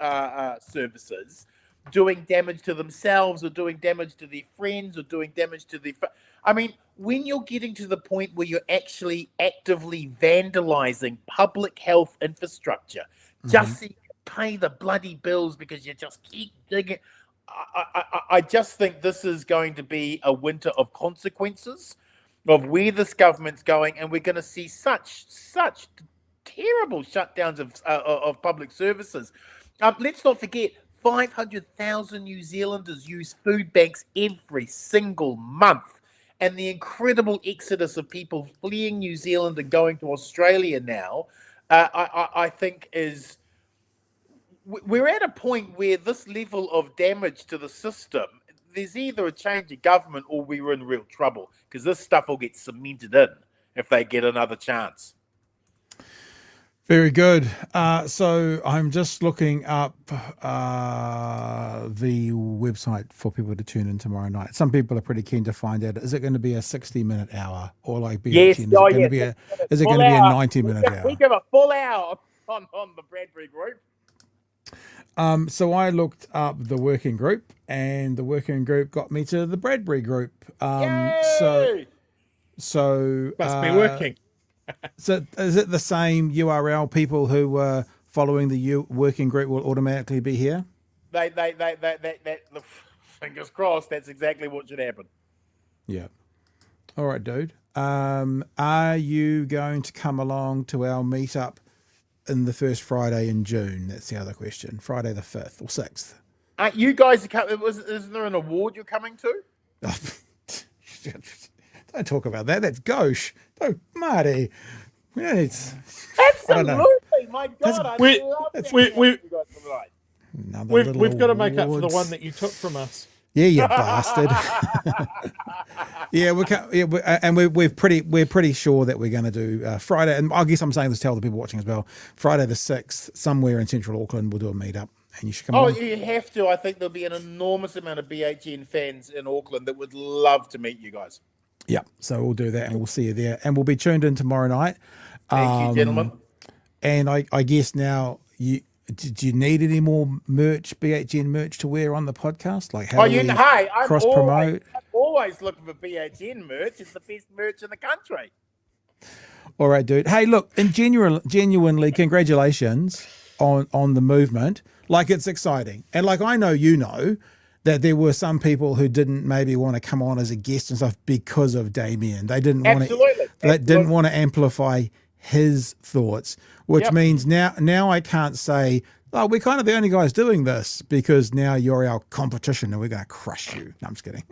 services, doing damage to themselves or doing damage to their friends or doing damage to their... I mean, when you're getting to the point where you're actually actively vandalizing public health infrastructure, just so you can pay the bloody bills because you just keep digging... I just think this is going to be a winter of consequences of where this government's going, and we're going to see such terrible shutdowns of public services. Let's not forget, 500,000 New Zealanders use food banks every single month. And the incredible exodus of people fleeing New Zealand and going to Australia now, I think is... We're at a point where this level of damage to the system, there's either a change of government or we're in real trouble, because this stuff will get cemented in if they get another chance. Very good. So I'm just looking up the website for people to tune in tomorrow night. Some people are pretty keen to find out, is it going to be a 60-minute hour or like BHN? Yes, Is it going to be a 90-minute hour? We give a full hour on the Bradbury group. So I looked up the working group, and the working group got me to the Bradbury group. Yay! So must be working. So is it the same URL? People who were following the working group will automatically be here? They fingers crossed, that's exactly what should happen. Yeah. All right, dude. Are you going to come along to our meetup in the first Friday in June? That's the other question. Friday the 5th or 6th. You guys are coming. Isn't there an award you're coming to? Don't talk about that. That's gauche. Oh, Marty. Absolutely. My God. We've got to make up for the one that you took from us. Yeah, you bastard. Yeah, we're pretty sure that we're going to do Friday, and I guess I'm saying this to tell the people watching as well. Friday the 6th, somewhere in Central Auckland, we'll do a meetup, and you should come. Oh, along. you have to. I think there'll be an enormous amount of BHN fans in Auckland that would love to meet you guys. Yeah, so we'll do that, and we'll see you there, and we'll be tuned in tomorrow night. Thank you, gentlemen. And I guess now do you need any more merch, BHN merch to wear on the podcast? Like how I'm cross promote? I'm always looking for BHN merch. It's the best merch in the country. All right, dude. Hey, look, and genuinely, congratulations on the movement. Like, it's exciting, and like I know that there were some people who didn't maybe want to come on as a guest and stuff because of Damien. They didn't want to. They didn't want to amplify his thoughts, which means now I can't say, oh, we're kind of the only guys doing this because now you're our competition and we're going to crush you. No, I'm just kidding.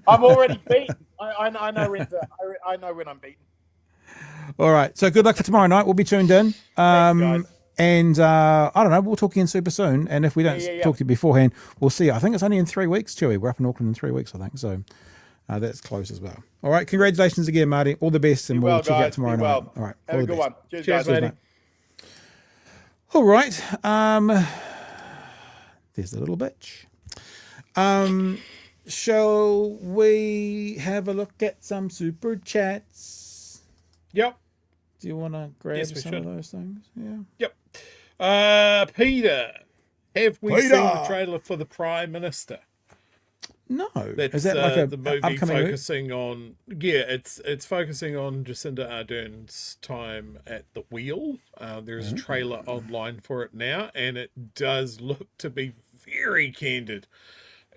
I'm already beaten. I know when I'm beaten. All right. So good luck for tomorrow night. We'll be tuned in. Thanks, guys. And I don't know, we'll talk again super soon. And if we don't talk to you beforehand, we'll see. I think it's only in 3 weeks, Chewy. We're up in Auckland in 3 weeks, I think. So that's close as well. All right. Congratulations again, Marty. All the best. And we'll check out tomorrow night. All right. Have a good one. Cheers, guys. Marty. All right. There's the little bitch. Shall we have a look at some super chats? Yep. Do you want to grab some of those things? Yeah. Yep. Peter, have we seen the trailer for the Prime Minister? No. That's is that like the movie focusing on? Yeah, it's focusing on Jacinda Ardern's time at the wheel. There's a trailer online for it now, and it does look to be very candid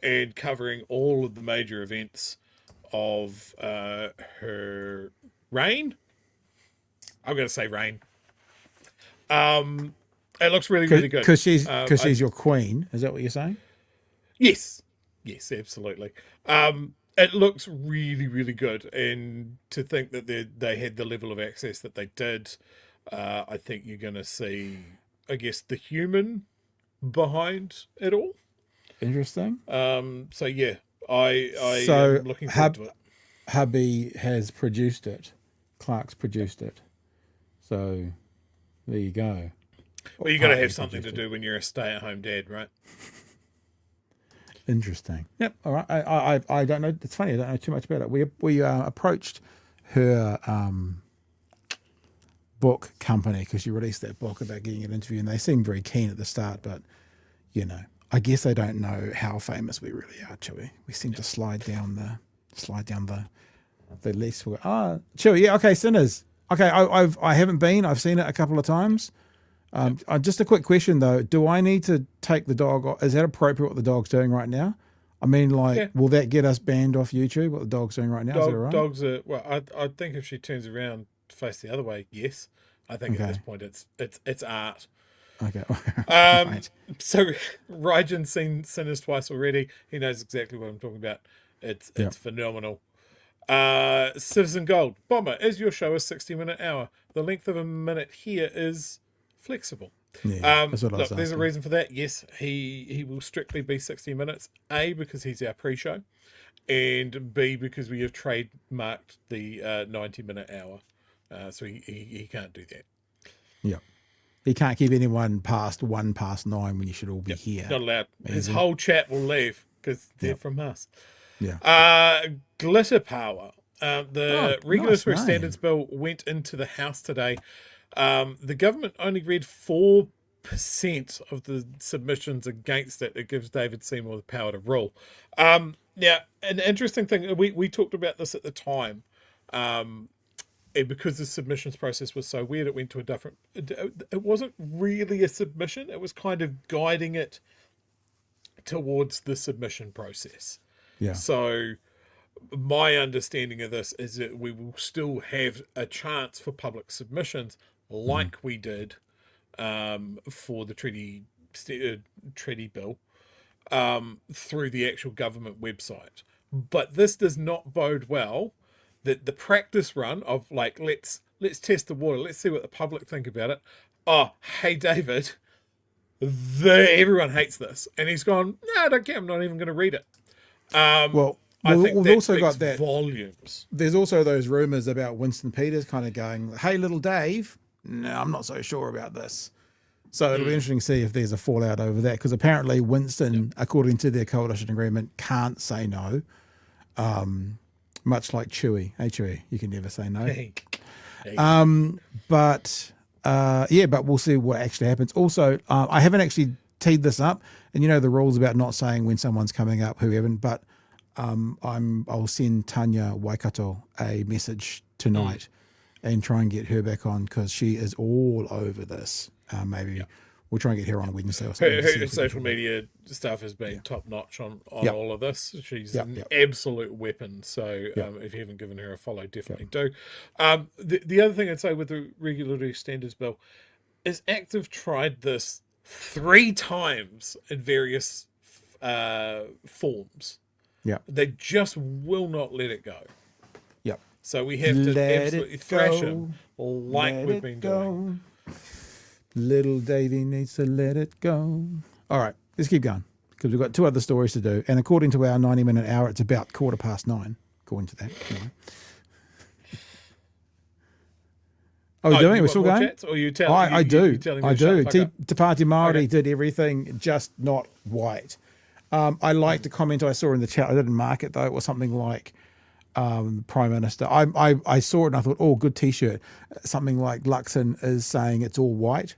and covering all of the major events of her reign. I'm going to say reign. It looks really, really good. Because she's your queen. Is that what you're saying? Yes. Yes, absolutely. It looks really, really good. And to think that they had the level of access that they did, I think you're going to see, I guess, the human behind it all. Interesting. So yeah, I am looking forward to it. Hubby has produced it. Clark's produced it. So there you go. Well, you got to have something to do when you're a stay-at-home dad, right? Interesting. Yep. All right. I don't know. It's funny. I don't know too much about it. We approached her book company because she released that book about getting an interview, and they seemed very keen at the start, but I guess they don't know how famous we really are, Chewy. We seem to slide down the list. Chewy. Yeah. Okay. Sinners. Okay. I haven't been. I've seen it a couple of times. Just a quick question though. Do I need to take the dog? Is that appropriate what the dog's doing right now? I mean, will that get us banned off YouTube? What the dog's doing right now? Is that right? Dogs are. Well, I think if she turns around, face the other way, yes. I think at this point it's art. Okay. Right. So Rygen's seen Sinners twice already. He knows exactly what I'm talking about. It's phenomenal. Citizen Gold. Bomber, is your show a 60-minute hour? The length of a minute here is flexible. Yeah, that's what I was there's a asking. reason for that. Yes, he will strictly be 60 minutes. A, because he's our pre-show, and B, because we have trademarked the 90-minute hour. So he can't do that. Yeah. He can't keep anyone past 9 when you should all be here. Not allowed. His whole chat will leave because they're from us. Yeah. Glitter Power. The Regulatory Standards Bill went into the House today. The government only read 4% of the submissions against it. It gives David Seymour the power to rule. Now, an interesting thing, we talked about this at the time, and because the submissions process was so weird, it went to a different... It wasn't really a submission. It was kind of guiding it towards the submission process. Yeah. So my understanding of this is that we will still have a chance for public submissions like we did for the treaty bill through the actual government website. But this does not bode well that the practice run of let's test the water, let's see what the public think about it. Oh, hey David, everyone hates this. And he's gone, no, I don't care. I'm not even going to read it. Well, I think we've that also speaks got that. volumes. There's also those rumors about Winston Peters kind of going, hey, little Dave, no, I'm not so sure about this. So it'll be interesting to see if there's a fallout over that, because apparently Winston, according to their coalition agreement, can't say no. Much like Chewy. Hey, Chewy, you can never say no. Hey. But we'll see what actually happens. Also, I haven't actually teed this up, and you know the rules about not saying when someone's coming up, who haven't, but I'll send Tanya Waikato a message tonight and try and get her back on, because she is all over this. Maybe we'll try and get her on Wednesday or something. Her social media stuff has been top notch on all of this. She's an absolute weapon. So if you haven't given her a follow, definitely do. The other thing I'd say with the Regulatory Standards Bill is Active tried this 3 times in various forms. Yeah. They just will not let it go. Yep. So we have to absolutely thrash him like we've been doing. Little Davy needs to let it go. All right, let's keep going, because we've got 2 other stories to do. And according to our 90-minute hour, it's about 9:15, according to that. Anyway. Oh, we're doing it? We're still going? Or you tell, I do. I do. Te Pāti Māori did everything, just not white. I liked the comment I saw in the chat. I didn't mark it, though. It was something like, Prime Minister. I saw it and I thought, oh, good T-shirt. Something like Luxon is saying it's all white.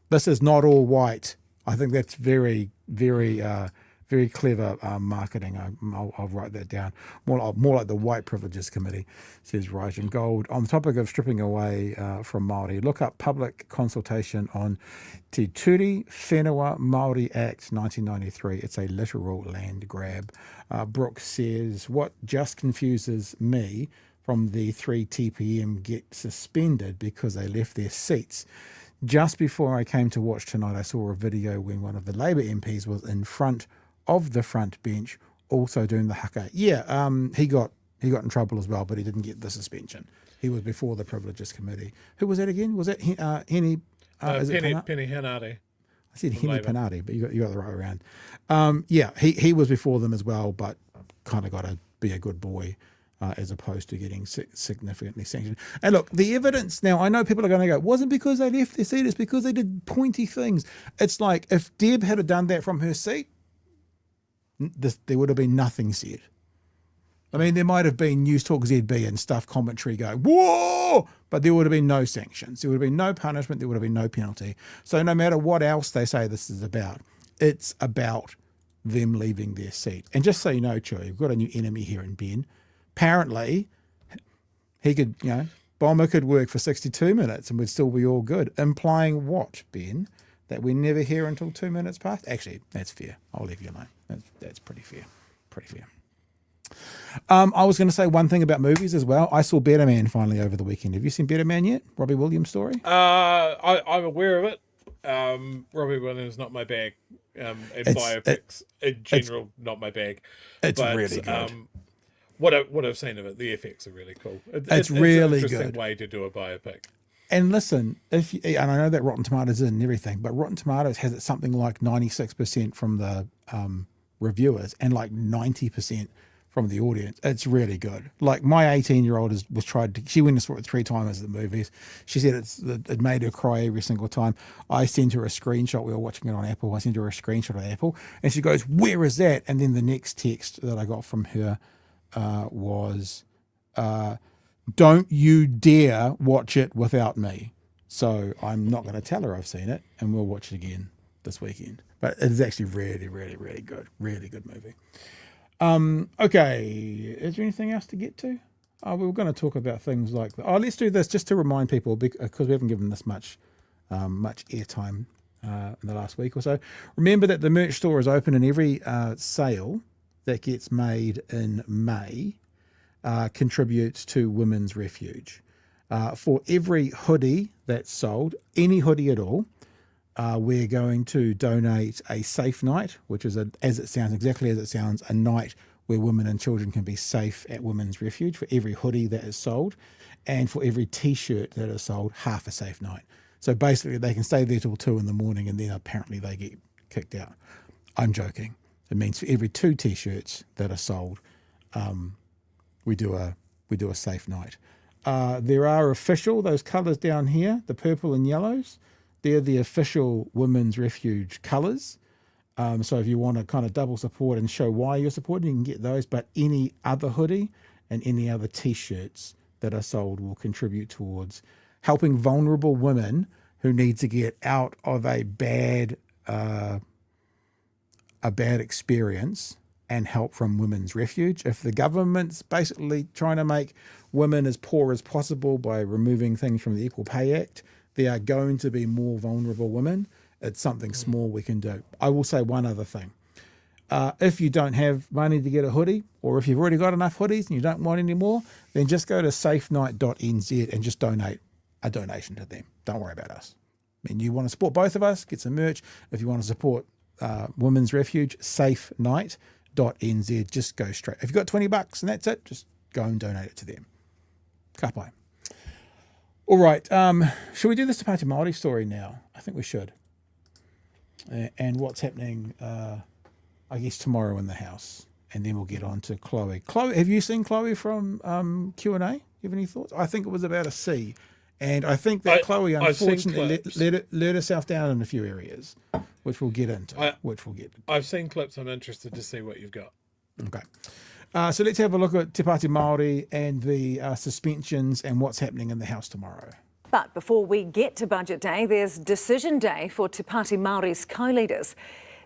This is not all white. I think that's very, very, very clever marketing. I'll write that down. More like the White Privileges Committee, says Right in Gold. On the topic of stripping away from Māori, look up public consultation on Te Turi Whenua Māori Act 1993. It's a literal land grab. Brooks says, what just confuses me from the 3 TPM get suspended because they left their seats. Just before I came to watch tonight, I saw a video when one of the Labour MPs was in front of the front bench also doing the haka. Yeah, he got in trouble as well, but he didn't get the suspension. He was before the Privileges Committee. Who was that again? Was that Henny? Penny Hanare. I said Henny Panati, but you got the right way around. He was before them as well, but kind of got to be a good boy as opposed to getting significantly sanctioned. And look, the evidence now, I know people are going to go, it wasn't because they left their seat, it's because they did pointy things. It's like if Deb had done that from her seat, there would have been nothing said. I mean, there might have been News Talk ZB and stuff commentary going, whoa, but there would have been no sanctions. There would have been no punishment. There would have been no penalty. So no matter what else they say this is about, it's about them leaving their seat. And just so you know, Chewy, we've got a new enemy here in Ben. Apparently, he could, Bomber could work for 62 minutes and we'd still be all good. Implying what, Ben? That we're never here until 2 minutes past? Actually, that's fair. I'll leave you alone. That's pretty fair. Pretty fair. I was going to say one thing about movies as well. I saw Better Man finally over the weekend. Have you seen Better Man yet? Robbie Williams' story? I'm aware of it. Robbie Williams not my bag. And biopics in general, not my bag. It's really good. What I've seen of it, the effects are really cool. It's really an interesting good way to do a biopic. And listen, and I know that Rotten Tomatoes is and everything, but Rotten Tomatoes has it something like 96% from the reviewers and like 90% from the audience. It's really good. Like my 18-year-old she went and saw it 3 times at the movies. She said it made her cry every single time. I sent her a screenshot. We were watching it on Apple. I sent her a screenshot of Apple and she goes, where is that? And then the next text that I got from her was, don't you dare watch it without me. So I'm not going to tell her I've seen it, and we'll watch it again this weekend. But it is actually really, really, really good. Really good movie. Okay, is there anything else to get to? We were going to talk about things like let's do this just to remind people, because we haven't given this much airtime in the last week or so. Remember that the merch store is open, and every sale that gets made in May contributes to Women's Refuge. For every hoodie that's sold, any hoodie at all, we're going to donate a safe night, which is exactly as it sounds, a night where women and children can be safe at Women's Refuge, for every hoodie that is sold, and for every t-shirt that is sold, half a safe night. So basically they can stay there till 2 in the morning and then apparently they get kicked out. I'm joking. It means for every 2 T-shirts that are sold, we do a safe night. There are official, those colours down here, the purple and yellows, they're the official Women's Refuge colours. So if you want to kind of double support and show why you're supporting, you can get those. But any other hoodie and any other T-shirts that are sold will contribute towards helping vulnerable women who need to get out of a bad experience and help from Women's Refuge. If the government's basically trying to make women as poor as possible by removing things from the Equal Pay Act, there are going to be more vulnerable women. It's something small we can do. I will say one other thing. If you don't have money to get a hoodie, or if you've already got enough hoodies and you don't want any more, then just go to safenight.nz and just donate a donation to them. Don't worry about us. I mean, you want to support both of us, get some merch. If you want to support Women's Refuge, safenight.nz, just go straight. If you've got $20 and that's it, just go and donate it to them. Ka pai. All right. Should we do this Te Pāti Māori story now? I think we should. And what's happening, I guess, tomorrow in the House. And then we'll get on to Chloe. Chloe, have you seen Chloe from Q&A? You have any thoughts? I think it was about a C. And I think that Chloe, unfortunately, let herself down in a few areas, which we'll get into. I've seen clips. I'm interested to see what you've got. Okay. So let's have a look at Te Pāti Māori and the suspensions and what's happening in the House tomorrow. But before we get to Budget Day, there's Decision Day for Te Pāti Māori's co-leaders.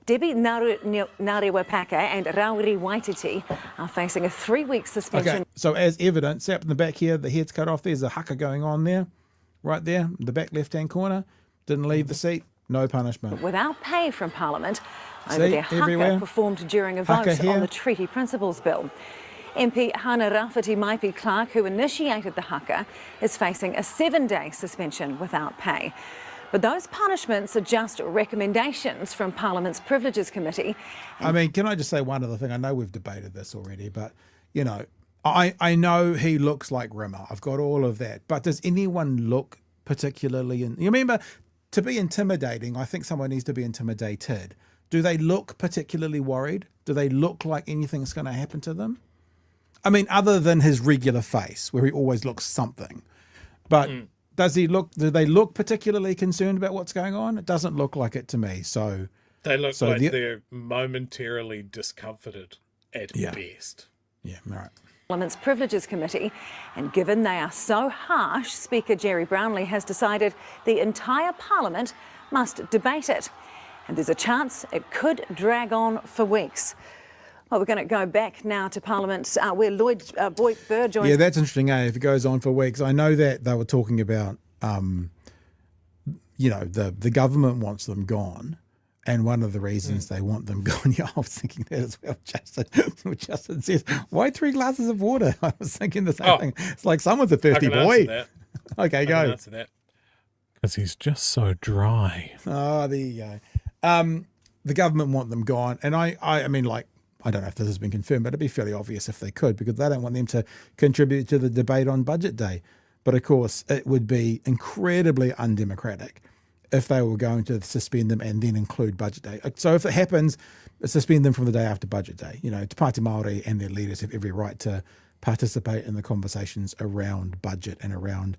Debbie Ngarewa-Packer and Rawhiti Waititi are facing a 3-week suspension. Okay, so as evidence, up in the back here, the head's cut off. There's a haka going on there, right there, the back left-hand corner. Didn't leave the seat, no punishment. Without pay from Parliament over their haka everywhere. Performed during a vote on the Treaty Principles Bill. MP Hana-Rawhiti Maipi-Clarke, who initiated the haka, is facing a 7-day suspension without pay. But those punishments are just recommendations from Parliament's Privileges Committee. I mean, can I just say one other thing? I know we've debated this already, but, you know, I know he looks like Rimmer. I've got all of that. But does anyone look particularly... You remember, to be intimidating, I think someone needs to be intimidated. Do they look particularly worried? Do they look like anything's going to happen to them? I mean, other than his regular face, where he always looks something. But... do they look particularly concerned about what's going on? It doesn't look like it to me. So they look like they're momentarily discomforted at best. Yeah, all right. Parliament's Privileges Committee, and given they are so harsh, Speaker Gerry Brownlee has decided the entire Parliament must debate it. And there's a chance it could drag on for weeks. Well, we're going to go back now to Parliament where Lloyd Boyd-Burr joins. Yeah, that's interesting, if it goes on for weeks. I know that they were talking about, you know, the government wants them gone. And one of the reasons they want them gone, I was thinking that as well, Justin says, why 3 glasses of water? I was thinking the same thing. It's like someone's a thirsty boy. Okay, go. I can answer that. Because he's just so dry. Oh, there you go. The government want them gone. And I mean, like, I don't know if this has been confirmed, but it'd be fairly obvious if they could, because they don't want them to contribute to the debate on Budget Day. But of course, it would be incredibly undemocratic if they were going to suspend them and then include Budget Day. So if it happens, suspend them from the day after Budget Day. You know, Te Pāti Māori and their leaders have every right to participate in the conversations around budget and around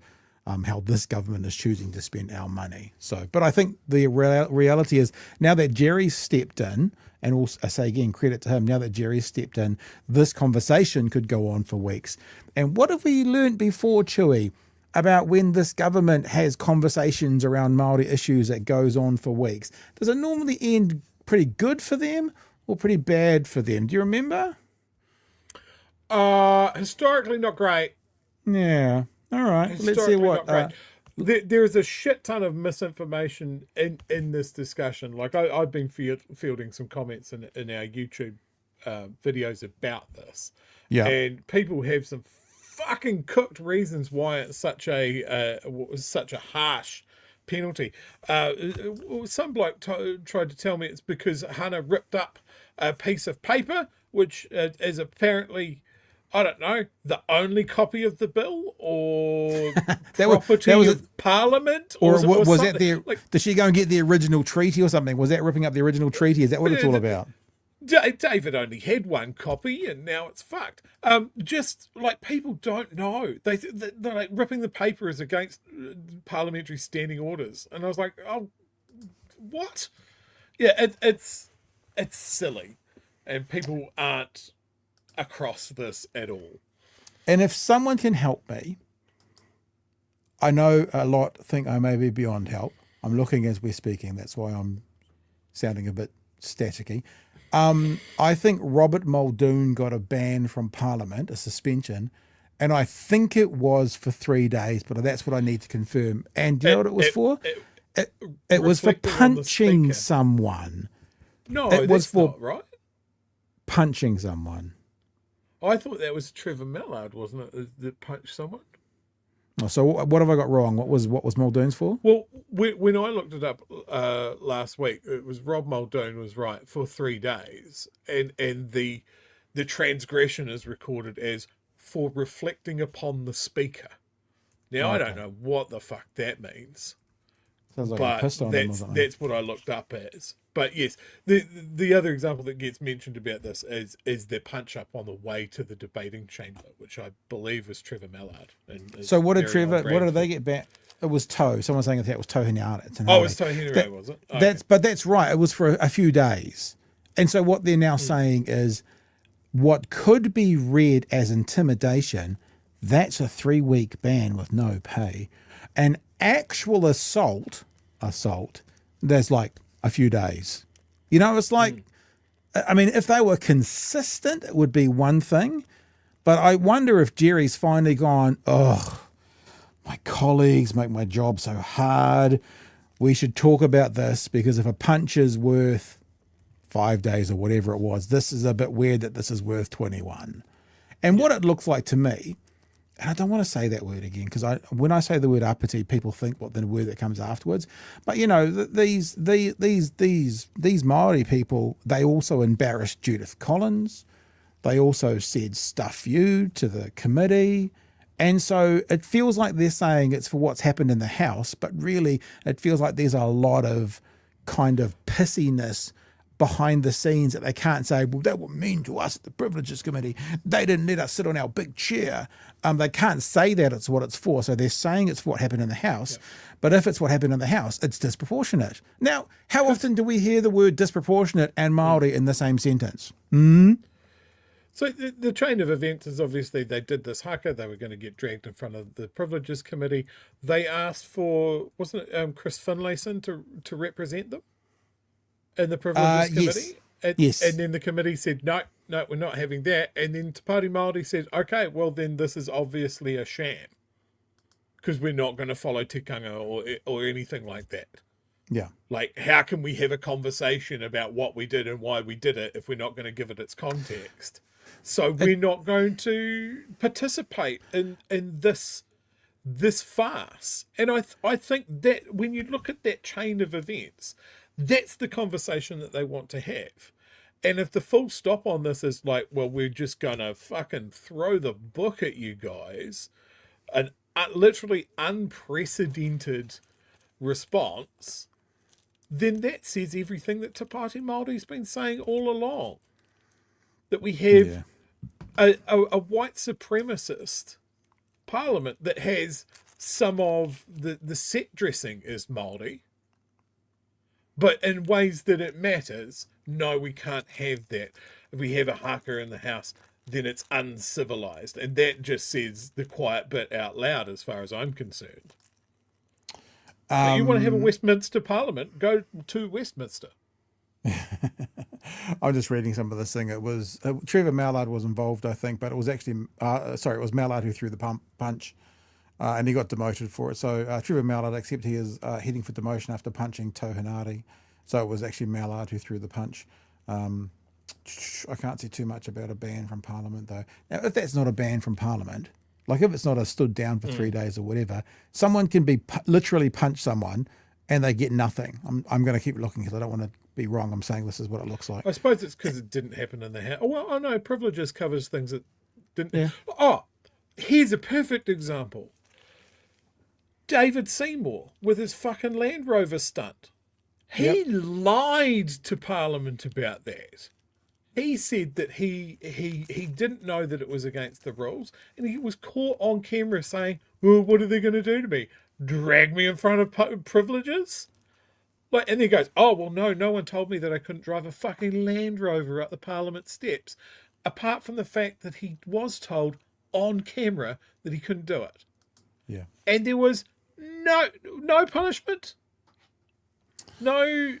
how this government is choosing to spend our money. So, but I think the reality is now that Gerry's stepped in, and also, I say again, credit to him, now that Gerry's stepped in, this conversation could go on for weeks. And what have we learnt before, Chewy, about when this government has conversations around Māori issues that goes on for weeks? Does it normally end pretty good for them or pretty bad for them? Do you remember? Historically, not great. Yeah. All right. Let's see what... There's a shit ton of misinformation in this discussion. Like I've been fielding some comments in our YouTube videos about this. Yeah. And people have some fucking cooked reasons why it's such a harsh penalty. Some bloke tried to tell me it's because Hana ripped up a piece of paper, which is apparently I don't know, the only copy of the bill, or That property was of Parliament, or was was something that the? like, Did she go and get the original treaty or something? Was that ripping up the original treaty? Is that what it's all about? David only had one copy, and now it's fucked. Just like, people don't know. They're like, ripping the paper is against parliamentary standing orders, and I was like, oh, what? Yeah, it's silly, and people aren't across this at all. And if someone can help me, I know a lot think I may be beyond help. I'm looking as we're speaking. That's why I'm sounding a bit staticky. I think Robert Muldoon got a ban from Parliament, a suspension, and I think it was for 3 days, but that's what I need to confirm. And do you know what it was for? It was for punching someone. No, it was for not right. Punching someone. I thought that was Trevor Mallard, wasn't it, that punched someone? So what have I got wrong? What was Muldoon's for? Well, when I looked it up last week, it was Rob Muldoon was right for 3 days, and the transgression is recorded as for reflecting upon the speaker. Now, okay. I don't know what the fuck that means. Sounds like but pissed on him or something. That's what I looked up as. But yes, the other example that gets mentioned about this is their punch up on the way to the debating chamber, which I believe was Trevor Mallard. So what did they get back? It was Toe. Someone's saying that it was Toe Hana-Rawhiti. Oh, it was Toe Hana-Rawhiti, was it? Oh, that's right. It was for a few days. And so what they're now saying is what could be read as intimidation, that's a 3-week ban with no pay. An actual assault, there's like a few days. You know, it's like, I mean, if they were consistent, it would be one thing. But I wonder if Gerry's finally gone, oh, my colleagues make my job so hard. We should talk about this, because if a punch is worth 5 days or whatever it was, this is a bit weird that this is worth 21. And what it looks like to me, and I don't want to say that word again, because when I say the word apathy, people think what the word that comes afterwards. But you know, these Maori people, they also embarrassed Judith Collins. They also said "stuff you" to the committee, and so it feels like they're saying it's for what's happened in the House, but really it feels like there's a lot of kind of pissiness behind the scenes that they can't say, well, that were mean to us at the Privileges Committee. They didn't let us sit on our big chair. They can't say that it's what it's for. So they're saying it's for what happened in the House. Yep. But if it's what happened in the House, it's disproportionate. Now, how often do we hear the word disproportionate and Māori in the same sentence? So the chain of events is obviously they did this haka. They were going to get dragged in front of the Privileges Committee. They asked for, wasn't it Chris Finlayson to represent them in the Privileges Committee? Yes. And then the committee said, no, we're not having that. And then Te Pāti Māori said, okay, well then this is obviously a sham, because we're not going to follow tikanga or anything like that. Yeah. Like, how can we have a conversation about what we did and why we did it if we're not going to give it its context? So we're not going to participate in this farce. And I think that when you look at that chain of events, that's the conversation that they want to have. And if the full stop on this is like, well, we're just going to fucking throw the book at you guys, an literally unprecedented response, then that says everything that Te Pāti Māori's been saying all along. That we have a white supremacist parliament that has some of the set dressing is Māori, but in ways that it matters, no, we can't have that. If we have a haka in the House, then it's uncivilized. And that just says the quiet bit out loud as far as I'm concerned. You want to have a Westminster Parliament, go to Westminster. I'm just reading some of this thing. It was Trevor Mallard was involved, I think, but it was actually it was Mallard who threw the punch, and he got demoted for it. So Trevor Mallard, except he is heading for demotion after punching Tau Hanari. So it was actually Mallard who threw the punch. I can't say too much about a ban from Parliament, though. Now, if that's not a ban from Parliament, like if it's not a stood down for 3 days or whatever, someone can be literally punch someone and they get nothing. I'm going to keep looking because I don't want to be wrong. I'm saying this is what it looks like. I suppose it's because it didn't happen in the House. Oh, well, I know Privileges covers things that didn't. Yeah. Oh, here's a perfect example. David Seymour with his fucking Land Rover stunt. He lied to Parliament about that. He said that he didn't know that it was against the rules, and he was caught on camera saying, "Well, what are they going to do to me? Drag me in front of privileges?" Like, and he goes, "Oh, well, no one told me that I couldn't drive a fucking Land Rover up the Parliament steps," apart from the fact that he was told on camera that he couldn't do it. Yeah. And there was no punishment. Nothing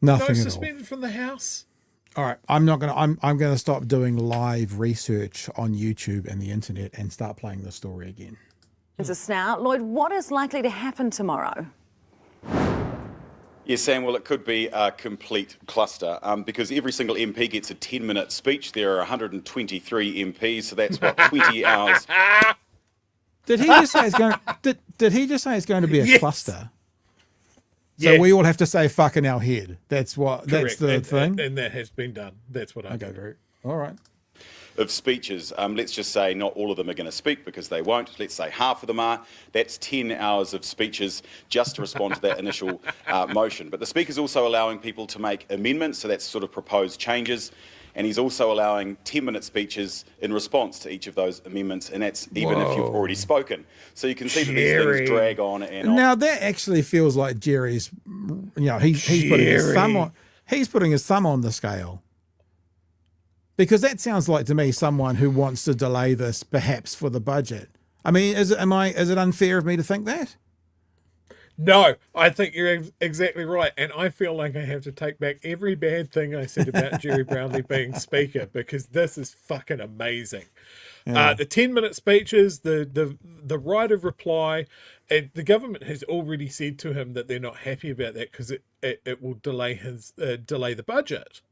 no at all. suspended from the House. All right, I'm gonna stop doing live research on YouTube and the internet and start playing the story again. Now, Lloyd, what is likely to happen tomorrow? Yes, Sam, well, it could be a complete cluster because every single MP gets a 10-minute speech. There are 123 MPs, so that's what, 20 hours. Did he just say it's going? Did he just say it's going to be a cluster? So Yes. we all have to say "fuck" in our head. That's what. That's Correct. the thing. And that has been done. That's what I Okay, do. very. All right. Of speeches. Let's just say not all of them are going to speak because they won't. Let's say half of them are. That's 10 hours of speeches just to respond to that initial motion. But the Speaker's also allowing people to make amendments, so that's sort of proposed changes. And he's also allowing 10-minute speeches in response to each of those amendments, and that's even if you've already spoken. So you can see that these things drag on and on. Now that actually feels like Jerry's. He's putting his thumb on. He's putting his thumb on the scale. Because that sounds like to me someone who wants to delay this perhaps for the budget. I mean, is it unfair of me to think that? No, I think you're exactly right. And I feel like I have to take back every bad thing I said about Gerry Brownlee being Speaker, because this is fucking amazing. Yeah. The 10-minute speeches, the right of reply, and the government has already said to him that they're not happy about that because it will delay the budget.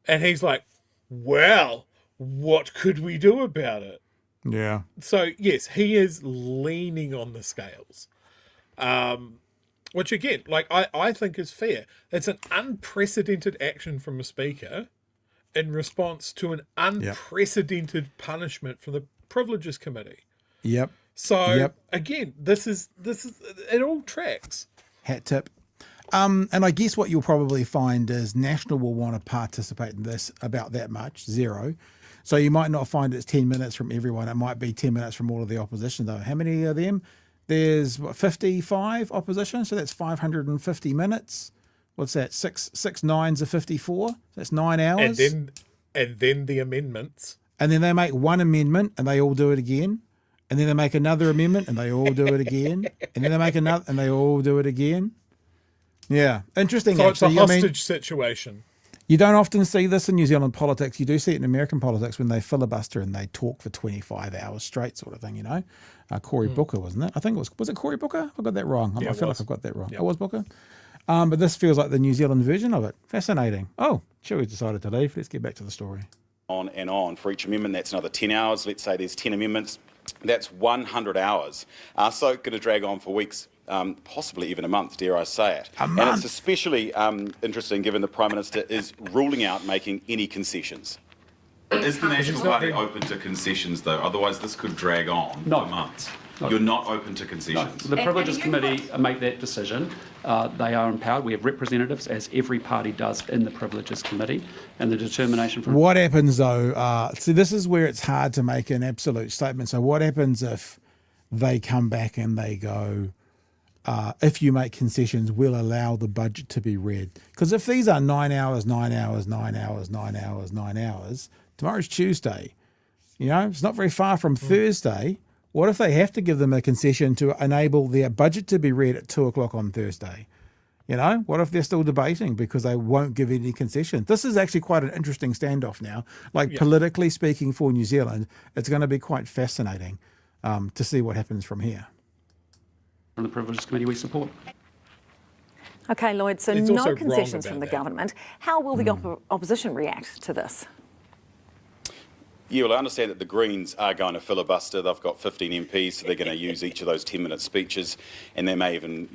And he's like, well, what could we do about it? Yeah. So, yes, he is leaning on the scales. Which, again, like I think is fair. It's an unprecedented action from a Speaker in response to an unprecedented punishment from the Privileges Committee. Yep. So, again, this is it all tracks. Hat tip. And I guess what you'll probably find is National will want to participate in this about that much, 0. So you might not find it's 10 minutes from everyone. It might be 10 minutes from all of the opposition, though. How many of them? There's 55 opposition, so that's 550 minutes. What's that? Six nines of 54. That's 9 hours. And then the amendments. And then they make one amendment, and they all do it again. And then they make another amendment, and they all do it again. And then they make another, and they all do it again. Yeah, interesting. So actually, it's a hostage situation. You don't often see this in New Zealand politics. You do see it in American politics when they filibuster and they talk for 25 hours straight, sort of thing. You know, Cory Booker, wasn't it? I think was it Cory Booker? I got that wrong. I feel like I've got that wrong. It was Booker. But this feels like the New Zealand version of it. Fascinating. Oh, Chewy's decided to leave. Let's get back to the story. On and on. For each amendment, that's another 10 hours. Let's say there's 10 amendments. That's 100 hours. So going to drag on for weeks. Possibly even a month, dare I say it. A month. And it's especially interesting given the Prime Minister is ruling out making any concessions. Is the National Party open to concessions, though? Otherwise, this could drag on for months. You're not open to concessions? No. The Privileges Committee make that decision. They are empowered. We have representatives, as every party does, in the Privileges Committee. And the determination from... What happens, though, see, this is where it's hard to make an absolute statement. So what happens if they come back and they go... if you make concessions, we'll allow the budget to be read. Because if these are 9 hours, 9 hours, 9 hours, 9 hours, 9 hours, tomorrow's Tuesday. You know, it's not very far from Thursday. What if they have to give them a concession to enable their budget to be read at 2 o'clock on Thursday? You know, what if they're still debating because they won't give any concession? This is actually quite an interesting standoff now. Like politically speaking for New Zealand, it's going to be quite fascinating to see what happens from here. From the Privileges Committee we support. Okay, Lloyd, so It's no also concessions wrong from the about that. government. How will the opposition react to this? Yeah, well, I understand that the Greens are going to filibuster. They've got 15 MPs, so they're going to use each of those 10-minute speeches, and they may even,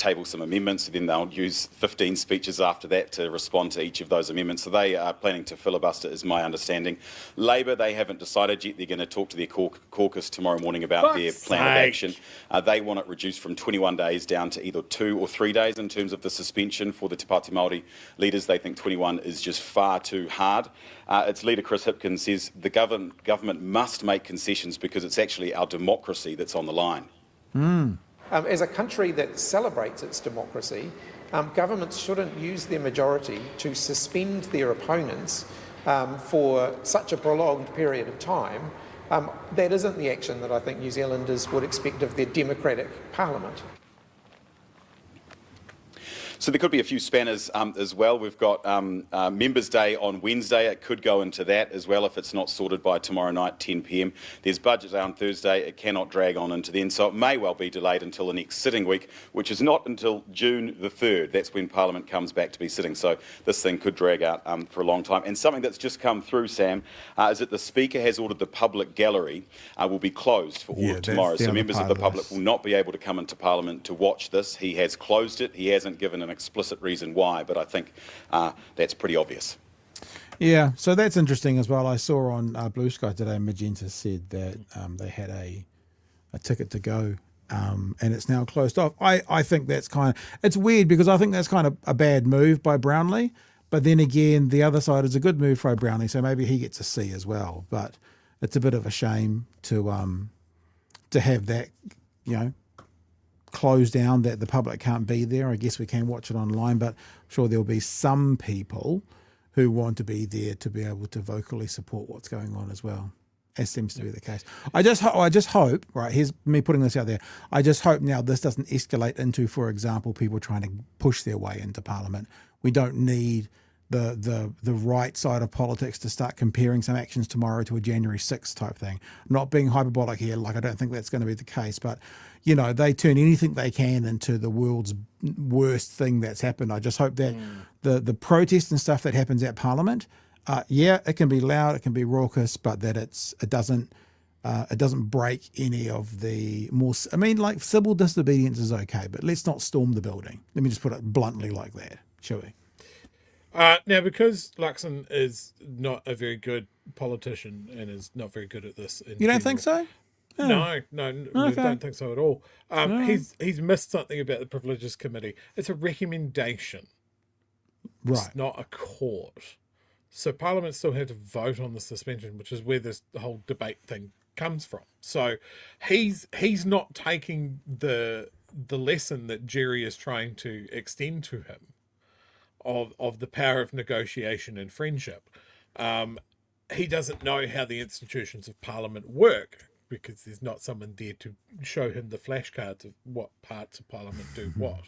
table some amendments, and then they'll use 15 speeches after that to respond to each of those amendments. So they are planning to filibuster, is my understanding. Labor, they haven't decided yet. They're going to talk to their caucus tomorrow morning about their plan of action. They want it reduced from 21 days down to either 2 or 3 days in terms of the suspension for the Te Pāti Māori leaders. They think 21 is just far too hard. Its leader, Chris Hipkins, says the government must make concessions because it's actually our democracy that's on the line. As a country that celebrates its democracy, governments shouldn't use their majority to suspend their opponents for such a prolonged period of time. That isn't the action that I think New Zealanders would expect of their democratic parliament. So there could be a few spanners as well. We've got Members' Day on Wednesday. It could go into that as well if it's not sorted by tomorrow night, 10 p.m. There's Budget Day on Thursday. It cannot drag on into then, so it may well be delayed until the next sitting week, which is not until June the 3rd. That's when Parliament comes back to be sitting. So this thing could drag out for a long time. And something that's just come through, Sam, is that the Speaker has ordered the public gallery will be closed for all of tomorrow. So members of the public will not be able to come into Parliament to watch this. He has closed it. He hasn't given an explicit reason why, but I think that's pretty obvious. Yeah, so that's interesting as well. I saw on Blue Sky today, Magenta said that they had a ticket to go and it's now closed off. I think that's it's weird because I think that's kind of a bad move by Brownlee, but then again, the other side is a good move by Brownlee, so maybe he gets a C as well. But it's a bit of a shame to have that, closed down, that the public can't be there. I guess we can watch it online, but I'm sure there'll be some people who want to be there to be able to vocally support what's going on as well, as seems to be the case. I just hope, right, here's me putting this out there, I just hope now this doesn't escalate into, for example, people trying to push their way into Parliament. We don't need the right side of politics to start comparing some actions tomorrow to a January 6th type thing. I'm not being hyperbolic here, I don't think that's going to be the case, but they turn anything they can into the world's worst thing that's happened. I just hope that the protest and stuff that happens at Parliament, it can be loud, it can be raucous, but that it doesn't break any of the more. Civil disobedience is okay, but let's not storm the building. Let me just put it bluntly like that, shall we? Now, because Luxon is not a very good politician and is not very good at this. You don't think so? Oh. No, I don't think so at all. He's missed something about the Privileges Committee. It's a recommendation. Right. It's not a court. So Parliament still had to vote on the suspension, which is where this whole debate thing comes from. So he's not taking the lesson that Gerry is trying to extend to him of the power of negotiation and friendship. He doesn't know how the institutions of Parliament work because there's not someone there to show him the flashcards of what parts of Parliament do what.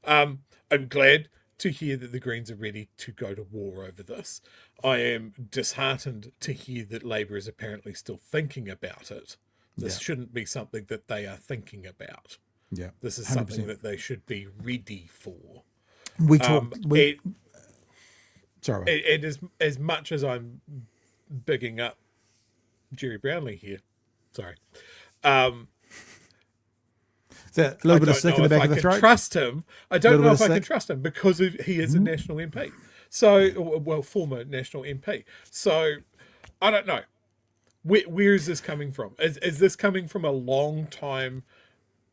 I'm glad to hear that the Greens are ready to go to war over this. I am disheartened to hear that Labour is apparently still thinking about it. This shouldn't be something that they are thinking about. Yeah, this is 100%. Something that they should be ready for. We talk. Sorry. And as much as I'm bigging up Gerry Brownlee here, sorry. Is that a little bit of sick in the back of the throat? Trust him. I don't know if I can trust him because he is a national MP. So, former national MP. So, I don't know. Where is this coming from? Is this coming from a long time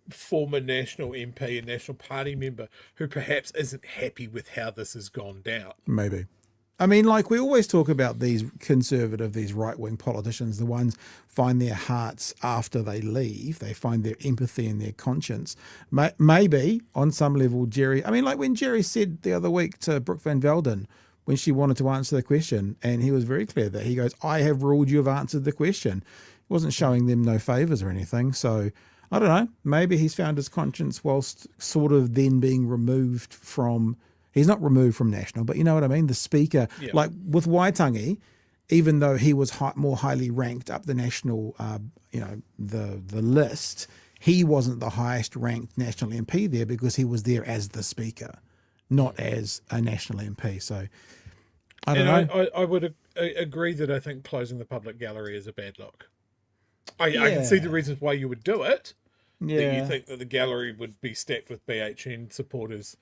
former national MP and National Party member who perhaps isn't happy with how this has gone down? Maybe. We always talk about these these right-wing politicians, the ones find their hearts after they leave. They find their empathy and their conscience. Maybe on some level, Gerry, when Gerry said the other week to Brooke Van Velden, when she wanted to answer the question, and he was very clear that he goes, I have ruled you have answered the question. He wasn't showing them no favours or anything. So I don't know, maybe he's found his conscience whilst sort of then being removed from, he's not removed from national, but you know what I mean? The Speaker, like with Waitangi, even though he was more highly ranked up the national, the list, he wasn't the highest ranked national MP there because he was there as the Speaker, not as a national MP. So I don't know. I would agree that I think closing the public gallery is a bad look. I can see the reasons why you would do it. that Yeah. you think that the gallery would be stacked with BHN supporters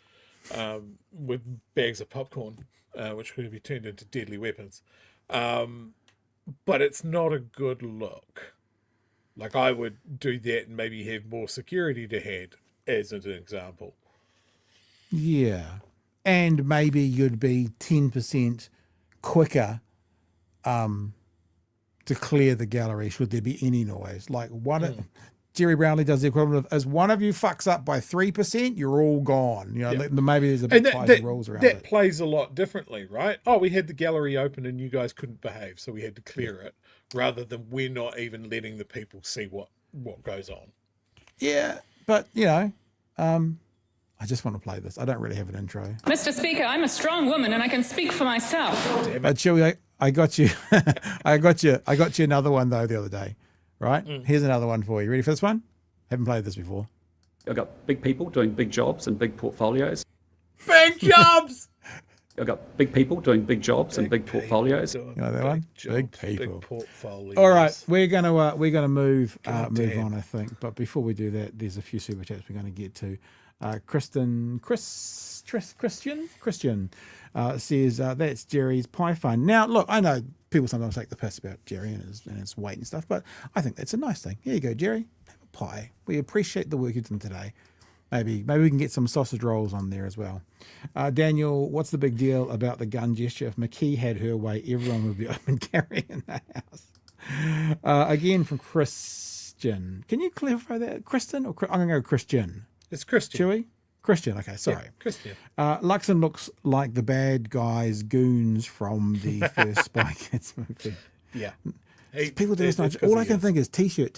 with bags of popcorn, which could be turned into deadly weapons. But it's not a good look. Like, I would do that and maybe have more security to hand, as an example. Yeah. And maybe you'd be 10% quicker to clear the gallery should there be any noise. Like Gerry Brownlee does the equivalent of, as one of you fucks up by 3%, you're all gone. You know, maybe there's a bit tighter rules around that it. plays a lot differently, right? Oh, we had the gallery open and you guys couldn't behave, so we had to clear it, rather than we're not even letting the people see what goes on. Yeah, but, you know, I just want to play this. I don't really have an intro. Mr. Speaker, I'm a strong woman and I can speak for myself. But Chewie, I got you. I got you another one though the other day, right? Here's another one for you. Ready for this one? Haven't played this before. I've got big people doing big jobs and big portfolios. Big jobs! I've got big people doing big jobs and big portfolios. You know that one? Big people. Big portfolios. All right, we're gonna move on, I think. But before we do that, there's a few super chats we're going to get to. Christian says that's Gerry's pie fund. Now, look, I know people sometimes take the piss about Gerry and his weight and stuff, but I think that's a nice thing. Here you go, Gerry. Have a pie. We appreciate the work you've done today. Maybe we can get some sausage rolls on there as well. Daniel, what's the big deal about the gun gesture? If McKee had her way, everyone would be open carry in the house. Again from Christian. Can you clarify that? Kristen or I'm going to go Christian. It's Christian. Chewie? Christian, okay, sorry. Yeah, Christian. Luxon looks like the bad guys goons from the first Spy Kids movie. Yeah. People do this. All I can think is t-shirt.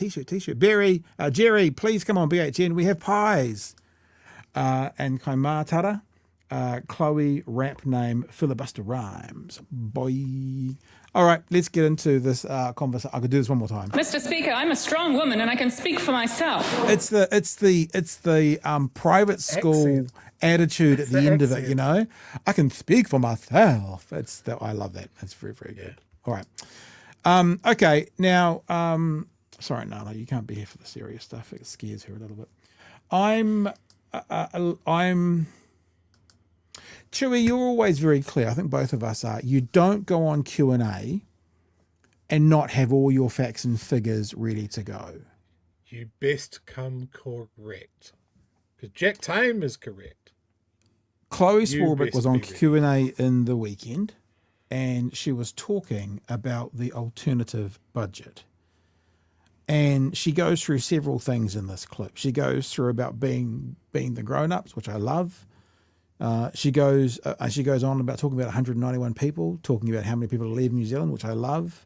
Gerry, please come on BHN. We have pies. And Kaimatara, Chloe, rap name, filibuster rhymes. Boy. All right, let's get into this conversation. I could do this one more time. Mr. Speaker, I'm a strong woman and I can speak for myself. It's the private school attitude at the end of it, you know. I can speak for myself. I love that. That's very, very good. All right. Okay, now, sorry, Nala, you can't be here for the serious stuff. It scares her a little bit. I'm Chewie, you're always very clear. I think both of us are. You don't go on Q&A and not have all your facts and figures ready to go. You best come correct. Because Jack Tame is correct. Chloe Swarbrick was on Q&A in the weekend, and she was talking about the alternative budget. And she goes through several things in this clip. She goes through about being the grown-ups, which I love. She goes on about talking about 191 people, talking about how many people are leaving New Zealand, which I love,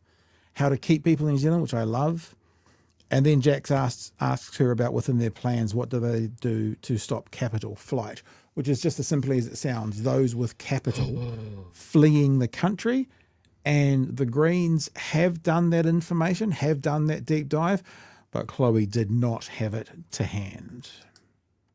how to keep people in New Zealand, which I love. And then Jax asks her about within their plans, what do they do to stop capital flight, which is just as simply as it sounds, those with capital fleeing the country. And the Greens have done that information, have done that deep dive, but Chloe did not have it to hand.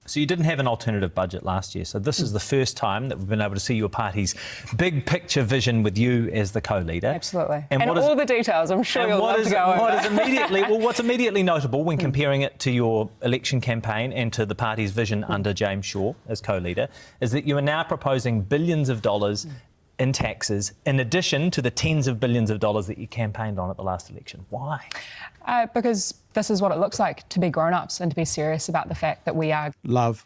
So you didn't have an alternative budget last year. So this is the first time that we've been able to see your party's big picture vision with you as the co-leader. Absolutely. And all the details, I'm sure you'll love to go over. What's immediately notable when comparing it to your election campaign and to the party's vision under James Shaw as co-leader is that you are now proposing billions of dollars in taxes, in addition to the tens of billions of dollars that you campaigned on at the last election. Why? Because this is what it looks like to be grown-ups and to be serious about the fact that we are Love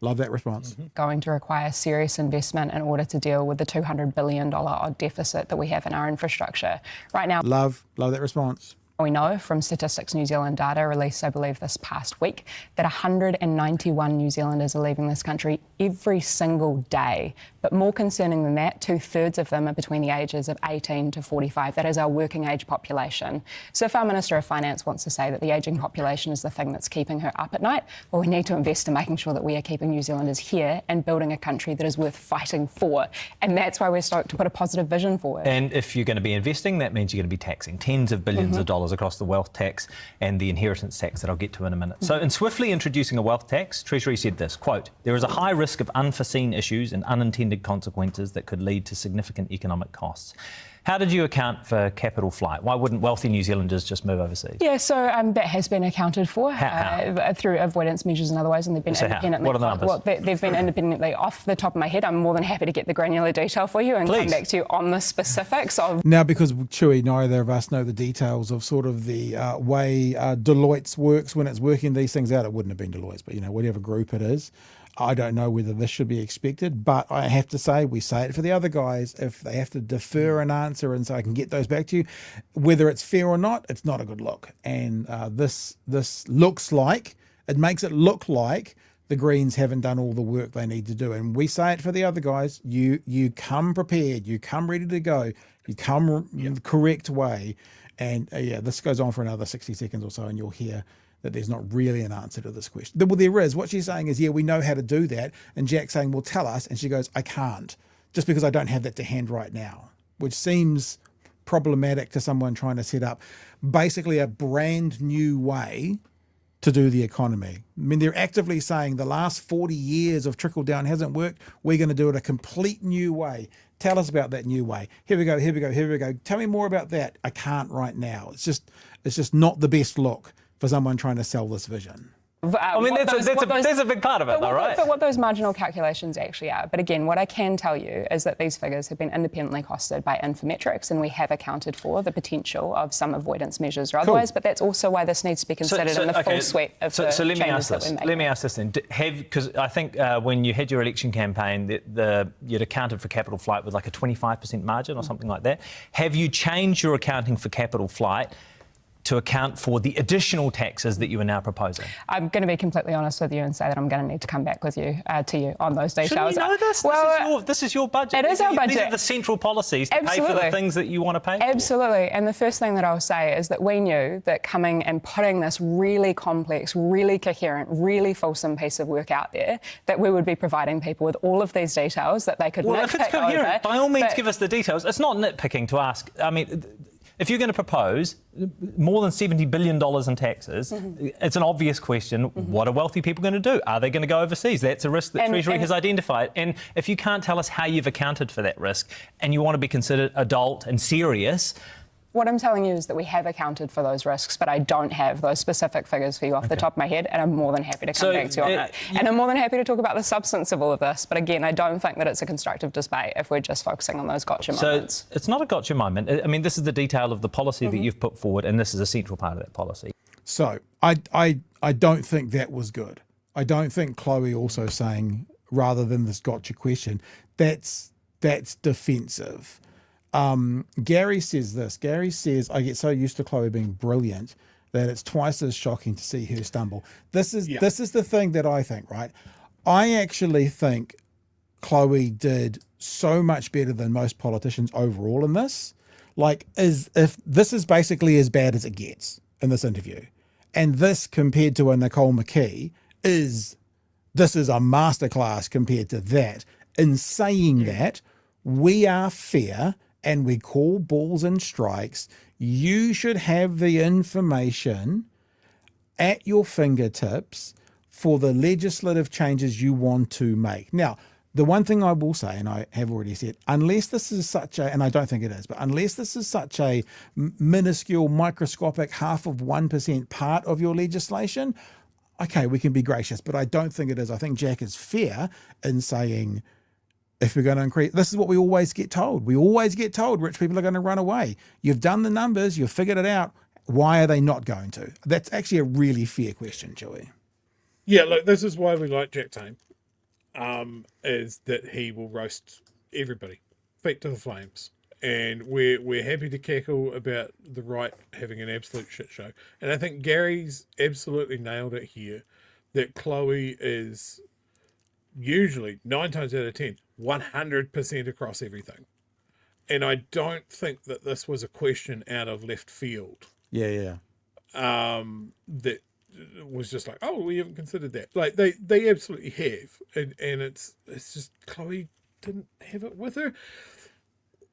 that response. Going to require serious investment in order to deal with the $200 billion odd deficit that we have in our infrastructure. Right now, Love that response. We know from Statistics New Zealand data released, I believe, this past week, that 191 New Zealanders are leaving this country every single day. But more concerning than that, 2/3 of them are between the ages of 18 to 45. That is our working age population. So if our Minister of Finance wants to say that the ageing population is the thing that's keeping her up at night, well, we need to invest in making sure that we are keeping New Zealanders here and building a country that is worth fighting for. And that's why we're stoked to put a positive vision forward. And if you're going to be investing, that means you're going to be taxing tens of billions of dollars across the wealth tax and the inheritance tax that I'll get to in a minute. So in swiftly introducing a wealth tax, Treasury said this, quote, "There is a high risk of unforeseen issues and unintended consequences that could lead to significant economic costs. How did you account for capital flight? Why wouldn't wealthy New Zealanders just move overseas? Yeah, so that has been accounted for through avoidance measures and otherwise, and they've been independently. What are the numbers? Well, they've been independently. Off the top of my head, I'm more than happy to get the granular detail for you and come back to you on the specifics of. Now, because Chewy, neither of us know the details of sort of the way Deloitte's works when it's working these things out. It wouldn't have been Deloitte's, but whatever group it is. I don't know whether this should be expected, but I have to say, we say it for the other guys, if they have to defer an answer and say, I can get those back to you, whether it's fair or not, it's not a good look. And this looks like, it makes it look like the Greens haven't done all the work they need to do. And we say it for the other guys, you come prepared, you come ready to go, you come the correct way. And this goes on for another 60 seconds or so, and you'll hear that there's not really an answer to this question. Well, there is. What she's saying is, we know how to do that. And Jack's saying, well, tell us. And she goes, I can't, just because I don't have that to hand right now, which seems problematic to someone trying to set up basically a brand new way to do the economy. I mean, they're actively saying the last 40 years of trickle down hasn't worked. We're going to do it a complete new way. Tell us about that new way. Here we go. Tell me more about that. I can't right now. It's just not the best look for someone trying to sell this vision. I mean, there's a big part of it, though, right? But what those marginal calculations actually are. But again, what I can tell you is that these figures have been independently costed by Infometrics, and we have accounted for the potential of some avoidance measures or otherwise. But that's also why this needs to be considered in the full suite of the changes that we're making. Let me ask this then. Because I think when you had your election campaign, you'd accounted for capital flight with like a 25% margin or something like that. Have you changed your accounting for capital flight to account for the additional taxes that you are now proposing? I'm going to be completely honest with you and say that I'm going to need to come back with you to you on those details. Shouldn't you know this? Well, this is your budget. It is our budget. These are the central policies to pay for the things that you want to pay for. Absolutely. And the first thing that I'll say is that we knew that coming and putting this really complex, really coherent, really fulsome piece of work out there, that we would be providing people with all of these details that they could nitpick if it's coherent, over. By all means, give us the details. It's not nitpicking to ask. I mean, if you're going to propose more than $70 billion in taxes, it's an obvious question. What are wealthy people going to do? Are they going to go overseas? That's a risk that Treasury has identified. And if you can't tell us how you've accounted for that risk and you want to be considered adult and serious, what I'm telling you is that we have accounted for those risks, but I don't have those specific figures for you off the top of my head, and I'm more than happy to come back to you on that. And I'm more than happy to talk about the substance of all of this, but again, I don't think that it's a constructive debate if we're just focusing on those gotcha moments. So it's not a gotcha moment. I mean, this is the detail of the policy that you've put forward, and this is a central part of that policy. So I don't think that was good. I don't think Chloe also saying, rather than this gotcha question, that's defensive. Gary says this. Gary says, I get so used to Chloe being brilliant that it's twice as shocking to see her stumble. This is the thing that I think, right? I actually think Chloe did so much better than most politicians overall in this. Like, if this is basically as bad as it gets in this interview. And this compared to a Nicole McKee is a masterclass compared to that. In saying that, we are fair and we call balls and strikes. You should have the information at your fingertips for the legislative changes you want to make. Now, the one thing I will say, and I have already said, unless this is such a, and I don't think it is, but unless this is such a minuscule, microscopic 0.5% part of your legislation, okay, we can be gracious, but I don't think it is. I think Jack is fair in saying, if we're going to increase, this is what we always get told. We always get told rich people are going to run away. You've done the numbers, you've figured it out. Why are they not going to? That's actually a really fair question, Joey. Yeah, look, this is why we like Jack Tame, is that he will roast everybody, feet to the flames. And we're happy to cackle about the right having an absolute shit show. And I think Gary's absolutely nailed it here, that Chloe is usually 9 times out of 10, 100% across everything. And I don't think that this was a question out of left field. Yeah. That was just like, oh, we haven't considered that. Like they absolutely have. And it's just Chloe didn't have it with her.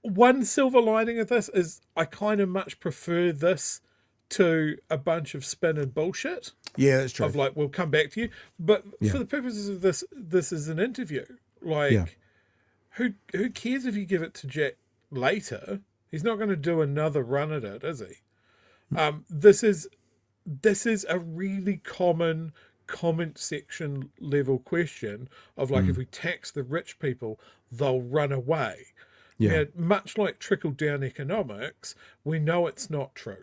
One silver lining of this is I kind of much prefer this to a bunch of spin and bullshit. Yeah, that's true. Of like, we'll come back to you. But for the purposes of this is an interview. Like, who cares if you give it to Jack later? He's not going to do another run at it, is he? This is a really common comment section level question of like, if we tax the rich people, they'll run away. Yeah. Now, much like trickle-down economics, we know it's not true.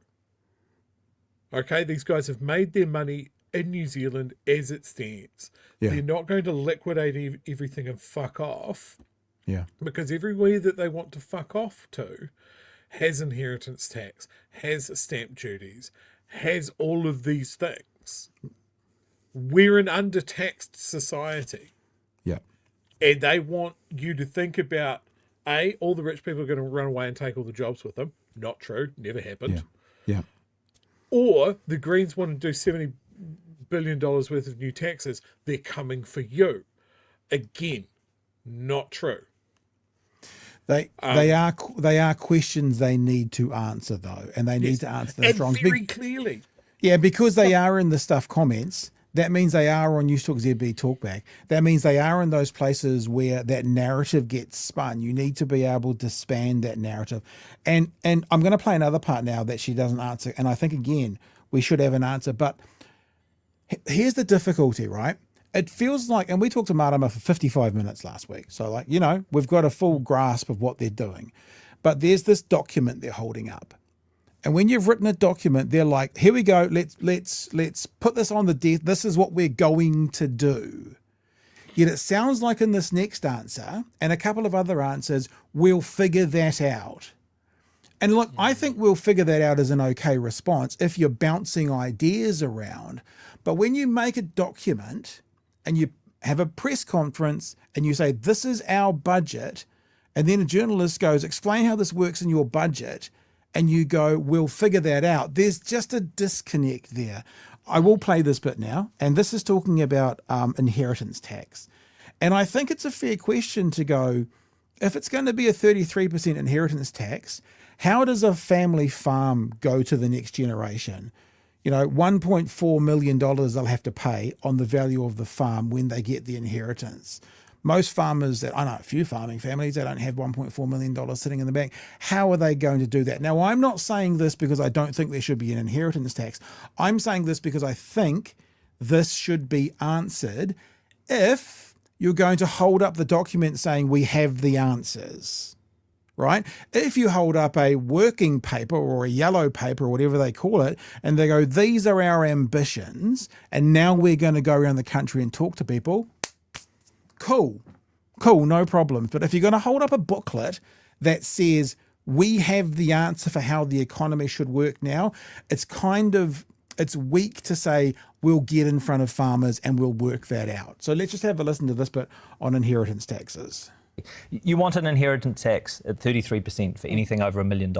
Okay, these guys have made their money in New Zealand as it stands. Yeah. They're not going to liquidate everything and fuck off. Yeah. Because everywhere that they want to fuck off to has inheritance tax, has stamp duties, has all of these things. We're an undertaxed society. Yeah. And they want you to think about, A, all the rich people are going to run away and take all the jobs with them. Not true. Never happened. Yeah. Or the Greens want to do $70 billion worth of new taxes. They're coming for you. Again, not true. They are questions they need to answer though, and they need to answer them strong. Very clearly. Yeah, because they are in the stuff comments. That means they are on News Talk ZB Talkback. That means they are in those places where that narrative gets spun. You need to be able to span that narrative. And I'm going to play another part now that she doesn't answer. And I think, again, we should have an answer. But here's the difficulty, right? It feels like, and we talked to Marama for 55 minutes last week. So, like, you know, we've got a full grasp of what they're doing. But there's this document they're holding up. And when you've written a document, they're like, here we go, let's put this on the desk. This is what we're going to do. Yet it sounds like in this next answer and a couple of other answers, we'll figure that out. And look, I think we'll figure that out as an okay response if you're bouncing ideas around. But when you make a document and you have a press conference and you say, this is our budget, and then a journalist goes, explain how this works in your budget, and you go, we'll figure that out. There's just a disconnect there. I will play this bit now, and this is talking about inheritance tax. And I think it's a fair question to go, if it's going to be a 33% inheritance tax, how does a family farm go to the next generation? You know, $1.4 million they'll have to pay on the value of the farm when they get the inheritance. Most farmers I know a few farming families that don't have $1.4 million sitting in the bank. How are they going to do that? Now, I'm not saying this because I don't think there should be an inheritance tax. I'm saying this because I think this should be answered if you're going to hold up the document saying we have the answers, right? If you hold up a working paper or a yellow paper or whatever they call it, and they go, these are our ambitions, and now we're going to go around the country and talk to people, cool, no problems. But if you're going to hold up a booklet that says we have the answer for how the economy should work now, it's weak to say we'll get in front of farmers and we'll work that out. So let's just have a listen to this bit on inheritance taxes. You want an inheritance tax at 33% for anything over $1 million.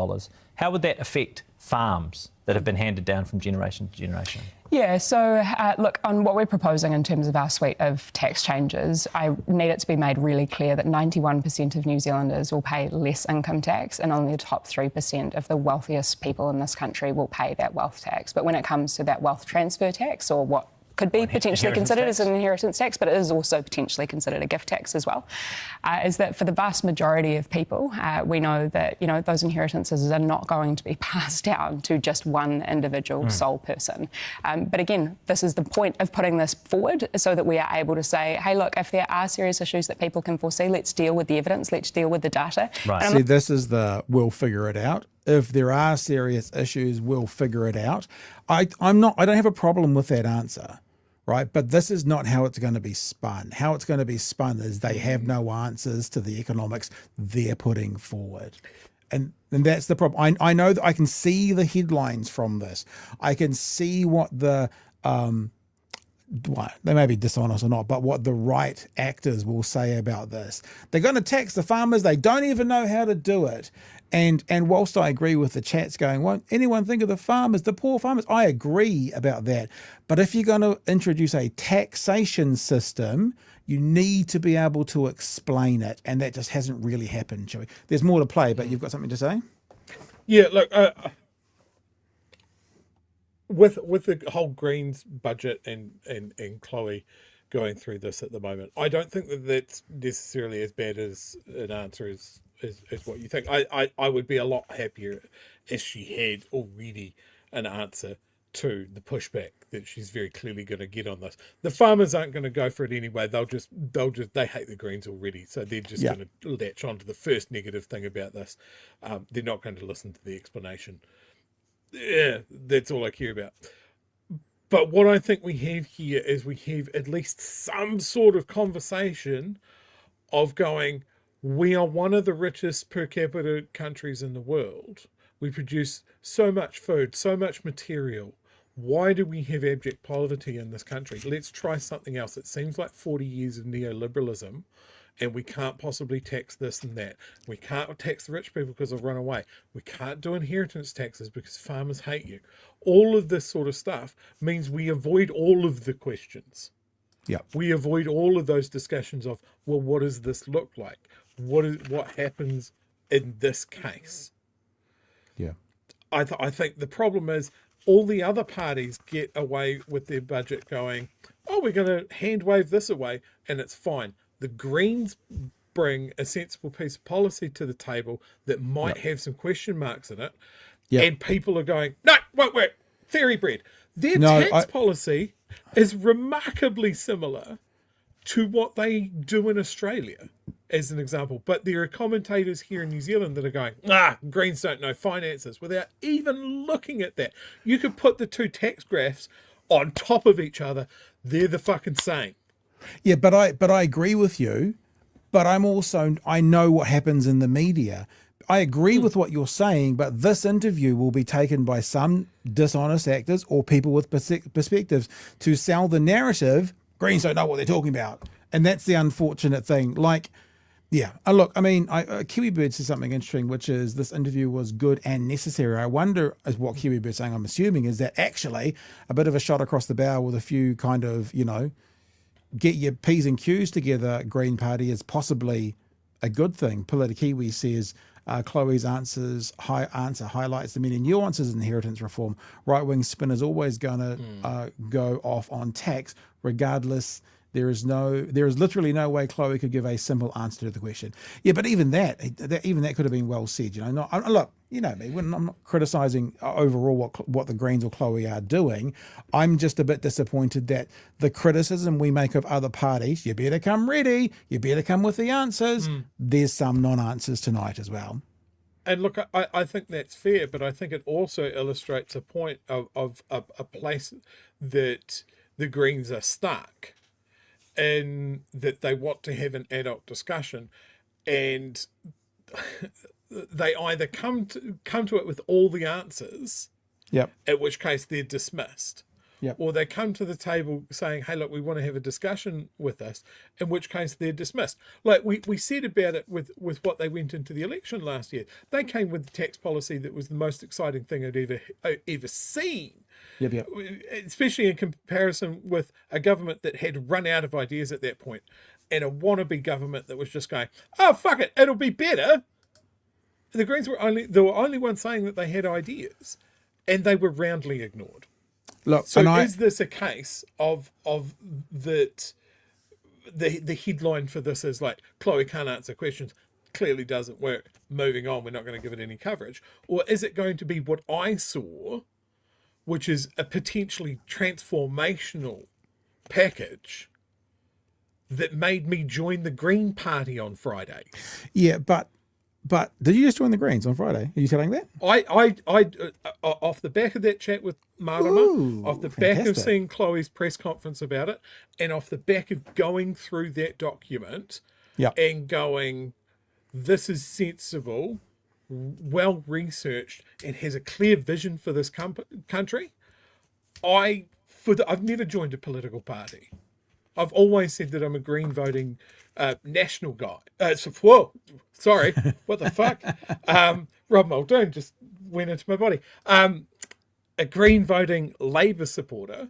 How would that affect farms that have been handed down from generation to generation? Yeah, so look, on what we're proposing in terms of our suite of tax changes, I need it to be made really clear that 91% of New Zealanders will pay less income tax, and only the top 3% of the wealthiest people in this country will pay that wealth tax. But when it comes to that wealth transfer tax, or what could be potentially considered as an inheritance tax, but it is also potentially considered a gift tax as well, is that for the vast majority of people, we know that, you know, those inheritances are not going to be passed down to just one individual sole person. But again, this is the point of putting this forward so that we are able to say, hey, look, if there are serious issues that people can foresee, let's deal with the evidence, let's deal with the data. Right. See, this is the we'll figure it out. If there are serious issues, we'll figure it out. I don't have a problem with that answer, right? But this is not how it's going to be spun. How it's going to be spun is they have no answers to the economics they're putting forward. And that's the problem. I know that I can see the headlines from this. I can see what the they may be dishonest or not, but what the right actors will say about this. They're going to tax the farmers. They don't even know how to do it. And whilst I agree with the chats going, won't anyone think of the farmers, the poor farmers? I agree about that. But if you're going to introduce a taxation system, you need to be able to explain it. And that just hasn't really happened, Joey. There's more to play, but you've got something to say? Yeah, look, with the whole Greens budget and Chloe going through this at the moment, I don't think that that's necessarily as bad as an answer is what you think. I would be a lot happier if she had already an answer to the pushback that she's very clearly going to get on this. The farmers aren't going to go for it anyway. They hate the Greens already, so they're just going to latch on to the first negative thing about this. They're not going to listen to the explanation. Yeah, that's all I care about. But what I think we have here is we have at least some sort of conversation of going, we are one of the richest per capita countries in the world. We produce so much food, so much material. Why do we have abject poverty in this country? Let's try something else. It seems like 40 years of neoliberalism, and we can't possibly tax this and that. We can't tax the rich people because they'll run away. We can't do inheritance taxes because farmers hate you. All of this sort of stuff means we avoid all of the questions. Yeah. We avoid all of those discussions of, well, what does this look like? What happens in this case? Yeah. I think the problem is all the other parties get away with their budget going, oh, we're going to hand wave this away and it's fine. The Greens bring a sensible piece of policy to the table that might have some question marks in it. And people are going, no, won't work. Fairy bread. Their tax policy is remarkably similar to what they do in Australia, as an example. But there are commentators here in New Zealand that are going, Greens don't know finances, without even looking at that. You could put the two tax graphs on top of each other. They're the fucking same. Yeah, but I agree with you. But I know what happens in the media. I agree with what you're saying, but this interview will be taken by some dishonest actors or people with perspectives to sell the narrative. Greens don't know what they're talking about. And that's the unfortunate thing. Like, yeah, look, I mean, Kiwibird says something interesting, which is this interview was good and necessary. I wonder, is what Kiwibird's saying, I'm assuming, is that actually a bit of a shot across the bow with a few kind of, get your P's and Q's together, Green Party, is possibly a good thing. Politikiwi says, Chloe's answer highlights the many nuances in inheritance reform. Right-wing spinners always going to go off on tax, regardless. There is literally no way Chloe could give a simple answer to the question. Yeah, but even that could have been well said. Look, you know me, when I'm not criticising overall what the Greens or Chloe are doing, I'm just a bit disappointed that the criticism we make of other parties, you better come ready, you better come with the answers. There's some non-answers tonight as well. And look, I think that's fair, but I think it also illustrates a point of a place that the Greens are stuck, and that they want to have an adult discussion, and they either come to it with all the answers, at which case they're dismissed, or they come to the table saying, hey, look, we want to have a discussion with us, in which case they're dismissed. Like we said about it with what they went into the election last year. They came with the tax policy that was the most exciting thing I'd ever seen. Especially in comparison with a government that had run out of ideas at that point, and a wannabe government that was just going, oh, fuck it, it'll be better. The Greens were only ones saying that they had ideas, and they were roundly ignored. Look, so is this a case of that the headline for this is like, Chloe can't answer questions, clearly doesn't work, moving on, we're not going to give it any coverage? Or is it going to be what I saw, which is a potentially transformational package that made me join the Green Party on Friday? Yeah, but did you just join the Greens on Friday? Are you telling that? I off the back of that chat with Marama, off the back of seeing Chloe's press conference about it, and off the back of going through that document and going, this is sensible, well researched, and has a clear vision for this country. I've never joined a political party. I've always said that I'm a Green voting national guy. Sorry, what the fuck? Rob Muldoon just went into my body. A Green voting Labour supporter.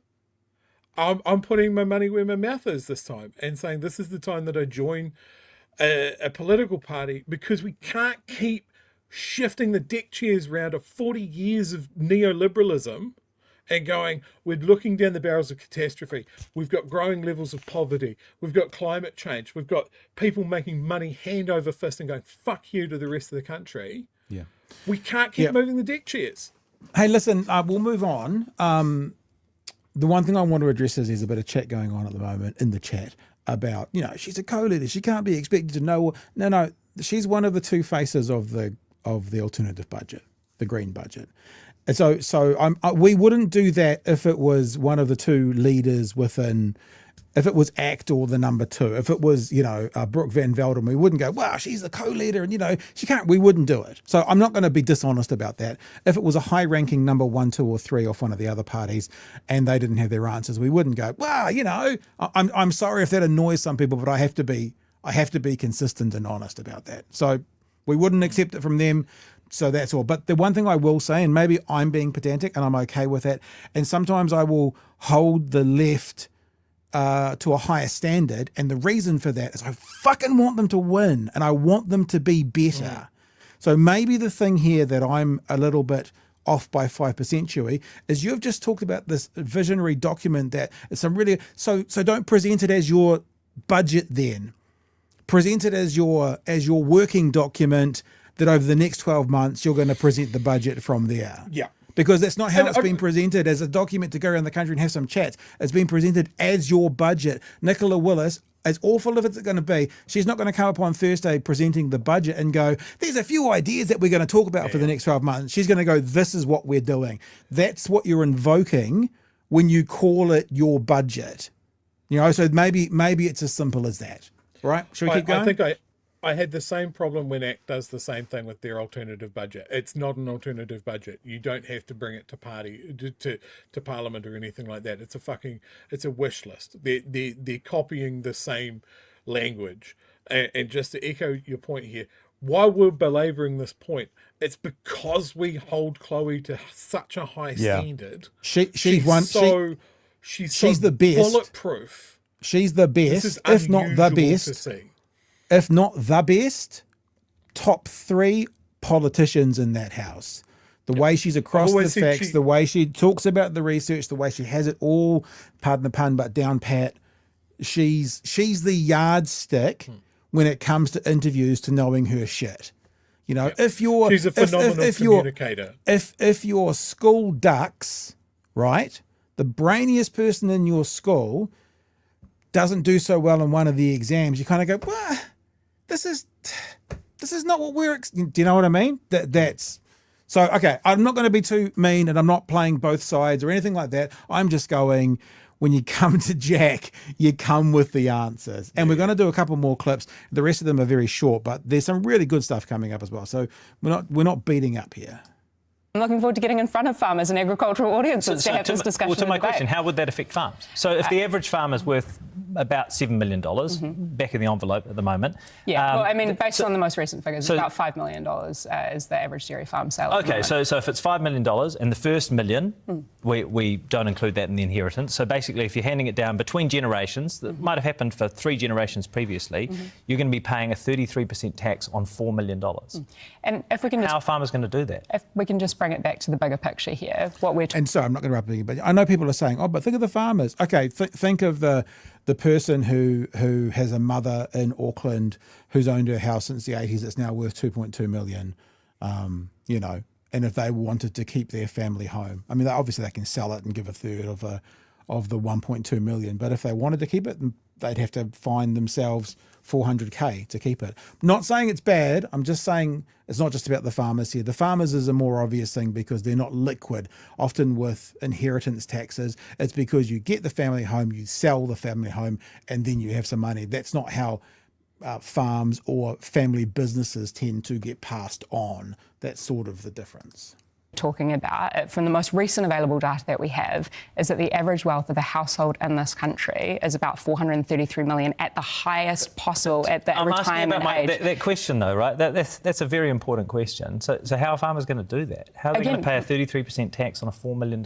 I'm putting my money where my mouth is this time and saying this is the time that I join a political party, because we can't keep shifting the deck chairs around of 40 years of neoliberalism and going, we're looking down the barrels of catastrophe. We've got growing levels of poverty. We've got climate change. We've got people making money hand over fist and going, fuck you to the rest of the country. Yeah. We can't keep moving the deck chairs. Hey, listen, we'll move on. The one thing I want to address is there's a bit of chat going on at the moment in the chat about, she's a co-leader. She can't be expected to know. No, she's one of the two faces of the alternative budget, the green budget. And so we wouldn't do that if it was one of the two leaders within, if it was ACT or the number two. If it was, Brooke Van Velden, we wouldn't go, wow, she's the co-leader and, she can't, we wouldn't do it. So I'm not going to be dishonest about that. If it was a high-ranking number 1, 2 or 3 off one of the other parties and they didn't have their answers, we wouldn't go, wow, I'm sorry if that annoys some people, but I have to be consistent and honest about that. So we wouldn't accept it from them. So that's all. But the one thing I will say, and maybe I'm being pedantic and I'm okay with that, and sometimes I will hold the left to a higher standard, and the reason for that is I fucking want them to win and I want them to be better. So maybe the thing here that I'm a little bit off by 5% Chewy is you've just talked about this visionary document that it's some really so don't present it as your budget then. Present it as your working document that over the next 12 months you're going to present the budget from there. Yeah. Because that's not how it's been presented as a document to go around the country and have some chats. It's been presented as your budget. Nicola Willis, as awful as it's going to be, she's not going to come up on Thursday presenting the budget and go, there's a few ideas that we're going to talk about for the next 12 months. She's going to go, this is what we're doing. That's what you're invoking when you call it your budget. So maybe it's as simple as that. Right? Should we keep going? I think I had the same problem when ACT does the same thing with their alternative budget. It's not an alternative budget. You don't have to bring it to Parliament or anything like that. It's a wish list. They're copying the same language. And just to echo your point here, why we're belaboring this point, it's because we hold Chloe to such a high standard. She's the best. Bulletproof. She's the best, if not the best. If not the best, top 3 politicians in that house. The way she's across the facts, the way she talks about the research, the way she has it all, pardon the pun, but down pat. She's the yardstick when it comes to interviews to knowing her shit. If you're she's a phenomenal communicator. If your school ducks, right, the brainiest person in your school doesn't do so well in one of the exams, you kind of go, well, this is not what we're. Do you know what I mean? That's so okay. I'm not going to be too mean, and I'm not playing both sides or anything like that. I'm just going. When you come to Jack, you come with the answers, and we're going to do a couple more clips. The rest of them are very short, but there's some really good stuff coming up as well. So we're not beating up here. I'm looking forward to getting in front of farmers and agricultural audiences to have this discussion. Well, to my question, how would that affect farms? So if the average farm is worth about $7 million, back in the envelope at the moment. Yeah, based on the most recent figures, about $5 million is the average dairy farm sale. Okay, so if it's $5 million and the first million, we don't include that in the inheritance. So basically, if you're handing it down between generations, that might have happened for 3 generations previously, you're going to be paying a 33% tax on $4 million. And if we can how are farmers going to do that? If we can just bring it back to the bigger picture here, what we're and so I'm not going to wrap it, but I know people are saying, oh, but think of the farmers. Okay, think of the person who has a mother in Auckland who's owned her house since the 80s. It's now worth 2.2 million. And if they wanted to keep their family home, I mean, obviously they can sell it and give a third of the 1.2 million. But if they wanted to keep it, they'd have to find themselves $400K to keep it. I'm not saying it's bad. I'm just saying it's not just about the farmers here. The farmers is a more obvious thing because they're not liquid. Often with inheritance taxes, it's because you get the family home, you sell the family home, and then you have some money. That's not how farms or family businesses tend to get passed on. That's sort of the difference. Talking about from the most recent available data that we have is that the average wealth of a household in this country is about 433 million at the highest possible at the retirement age. That question though, right? That's a very important question. So how are farmers going to do that? How are they going to pay a 33% tax on a $4 million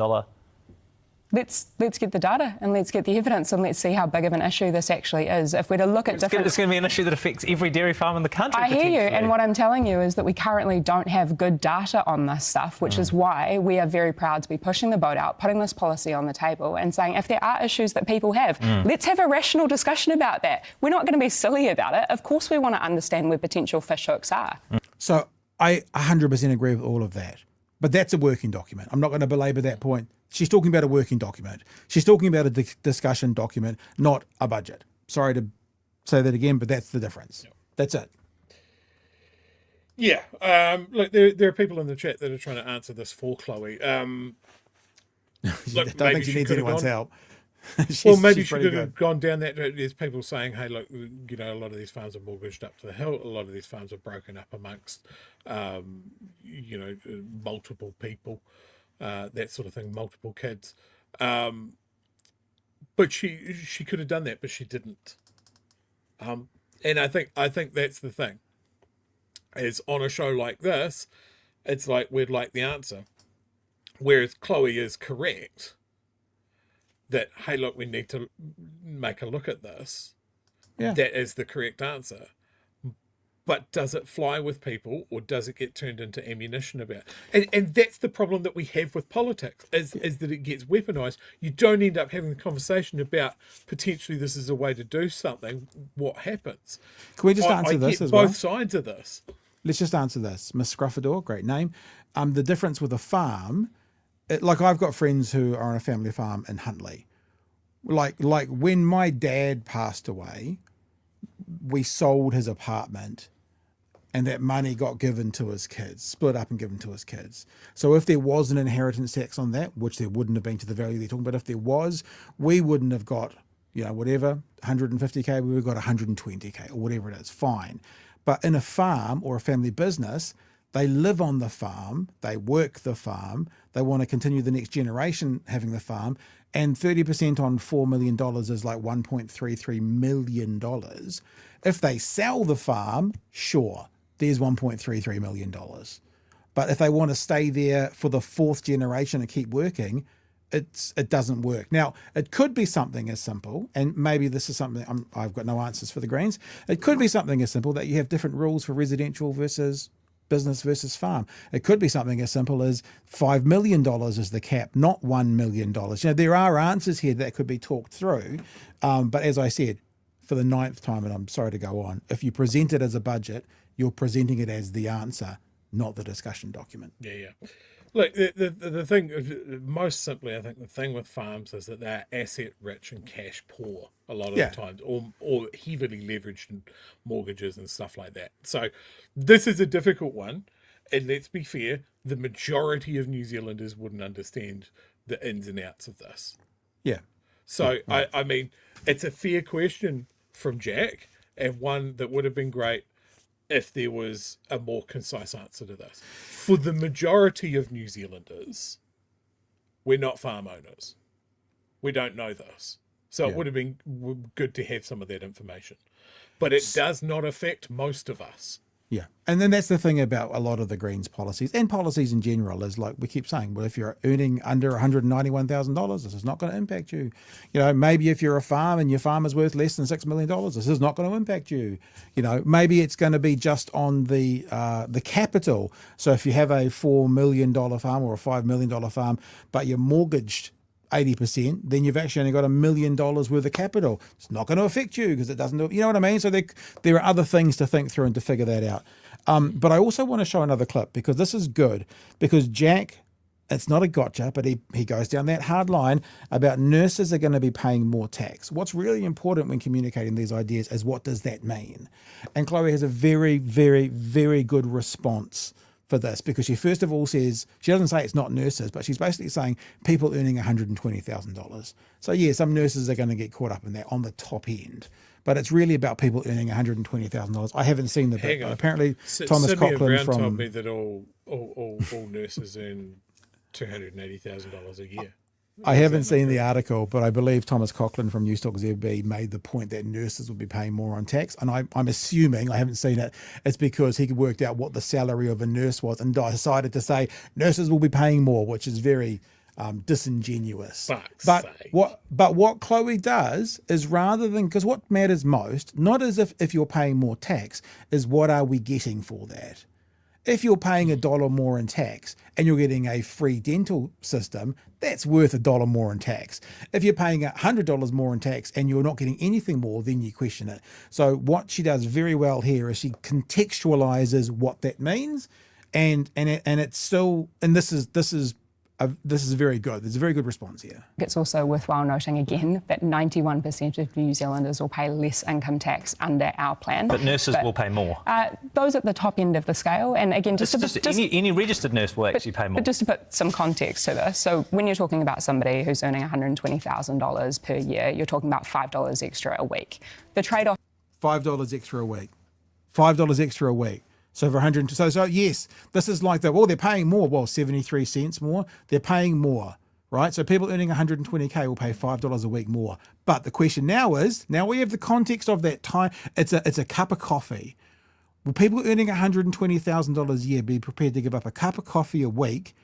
let's get the data and let's get the evidence and let's see how big of an issue this actually is. If we're to look at different... It's going to be an issue that affects every dairy farm in the country. I hear you, and what I'm telling you is that we currently don't have good data on this stuff, which is why we are very proud to be pushing the boat out, putting this policy on the table and saying if there are issues that people have, let's have a rational discussion about that. We're not going to be silly about it. Of course we want to understand where potential fishhooks are. So I 100% agree with all of that. But that's a working document. I'm not going to belabor that point. She's talking about a working document. She's talking about a discussion document, not a budget. Sorry to say that again, but that's the difference. Yep. That's it. Yeah. Look, there are people in the chat that are trying to answer this for Chloe. Look, I don't think she needs anyone's help. Well, maybe she could have gone down that. There's people saying, hey, look, you know, a lot of these farms are mortgaged up to the hill. A lot of these farms are broken up amongst, you know, multiple people, that sort of thing, multiple kids. But she could have done that, but she didn't. And I think that's the thing. Is on a show like this, it's like we'd like the answer. Whereas Chloe is correct that, hey, look, we need to make a look at this. Yeah. That is the correct answer. But does it fly with people, or does it get turned into ammunition about? And that's the problem that we have with politics, is that it gets weaponized. You don't end up having the conversation about potentially this is a way to do something. What happens? Can we just answer this as well? Both sides of this. Let's just answer this. Miss Scruffador, great name. The difference with a farm, like I've got friends who are on a family farm in Huntly. Like when my dad passed away, we sold his apartment and that money got given to his kids, split up and given to his kids. So if there was an inheritance tax on that, which there wouldn't have been to the value they're talking about, if there was, we wouldn't have got, you know, whatever, 150K, we would have got 120K or whatever it is, fine. But in a farm or a family business, they live on the farm, they work the farm, they want to continue the next generation having the farm, and 30% on $4 million is like $1.33 million. If they sell the farm, sure, there's $1.33 million. But if they want to stay there for the fourth generation and keep working, it doesn't work. Now, it could be something as simple, and maybe this is something, I've got no answers for the Greens, it could be something as simple that you have different rules for residential versus business versus farm. It could be something as simple as $5 million is the cap, not $1 million. You know, there are answers here that could be talked through. But as I said, for the 9th time, and I'm sorry to go on, if you present it as a budget, you're presenting it as the answer, not the discussion document. Yeah. Look, the thing, most simply, I think the thing with farms is that they're asset rich and cash poor a lot of the times, or heavily leveraged in mortgages and stuff like that. So this is a difficult one. And let's be fair, the majority of New Zealanders wouldn't understand the ins and outs of this. Yeah. So, I mean, it's a fair question from Jack, and one that would have been great if there was a more concise answer to this. For the majority of New Zealanders, we're not farm owners. We don't know this. So it would have been good to have some of that information. But it does not affect most of us. Yeah. And then that's the thing about a lot of the Greens policies and policies in general is like we keep saying, well, if you're earning under $191,000, this is not going to impact you. You know, maybe if you're a farm and your farm is worth less than $6 million, this is not going to impact you. You know, maybe it's going to be just on the capital. So if you have a $4 million farm or a $5 million farm, but you're mortgaged 80%, then you've actually only got $1 million worth of capital. It's not going to affect you because it doesn't do, you know what I mean? So there are other things to think through and to figure that out. But I also want to show another clip because this is good, because Jack, it's not a gotcha, but he goes down that hard line about nurses are going to be paying more tax. What's really important when communicating these ideas is what does that mean? And Chloe has a very, very, very good response for this, because she first of all says, she doesn't say it's not nurses, but she's basically saying people earning $120,000. So yeah, some nurses are going to get caught up in that on the top end, but it's really about people earning $120,000. I haven't seen the bit, but apparently Thomas Cochran from told me that all nurses earn $280,000 a year. I haven't seen the article, but I believe Thomas Cochran from Newstalk ZB made the point that nurses will be paying more on tax. And I'm assuming, I haven't seen it, it's because he worked out what the salary of a nurse was and decided to say nurses will be paying more, which is very disingenuous. Fuck's sake. What Chloe does is, rather than, because what matters most, not as if you're paying more tax, is what are we getting for that? If you're paying $1 more in tax and you're getting a free dental system, that's worth $1 more in tax. If you're paying $100 more in tax and you're not getting anything more, then you question it. So what she does very well here is she contextualizes what that means, and it's still, and this is very good. There's a very good response here. It's also worthwhile noting again that 91% of New Zealanders will pay less income tax under our plan. But nurses will pay more. Those at the top end of the scale. And again, any registered nurse will actually pay more. But just to put some context to this, so when you're talking about somebody who's earning $120,000 per year, you're talking about $5 extra a week. The trade-off... $5 extra a week. $5 extra a week. So for 100, so yes, this is like they're paying more. Well, 73 cents more. They're paying more, right? So people earning 120K will pay $5 a week more. But the question now is, now we have the context of that time. It's a cup of coffee. Will people earning $120,000 a year be prepared to give up a cup of coffee a week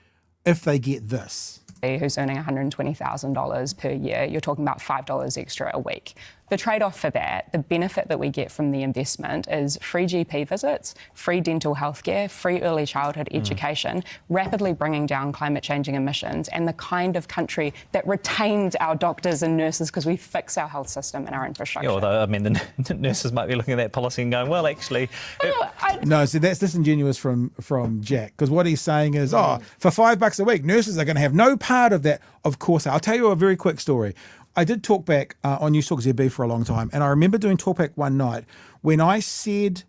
if they get this? Who's earning $120,000 per year, you're talking about $5 extra a week. The trade-off for that, the benefit that we get from the investment is free GP visits, free dental healthcare, free early childhood education, rapidly bringing down climate-changing emissions, and the kind of country that retains our doctors and nurses because we fix our health system and our infrastructure. Yeah, although, I mean, the nurses might be looking at that policy and going, well, actually... No, so that's disingenuous from Jack, because what he's saying is, for $5 a week, nurses are going to have no part of that. Of course, I'll tell you a very quick story. I did Talkback on News Talk ZB for a long time, and I remember doing Talkback one night when I said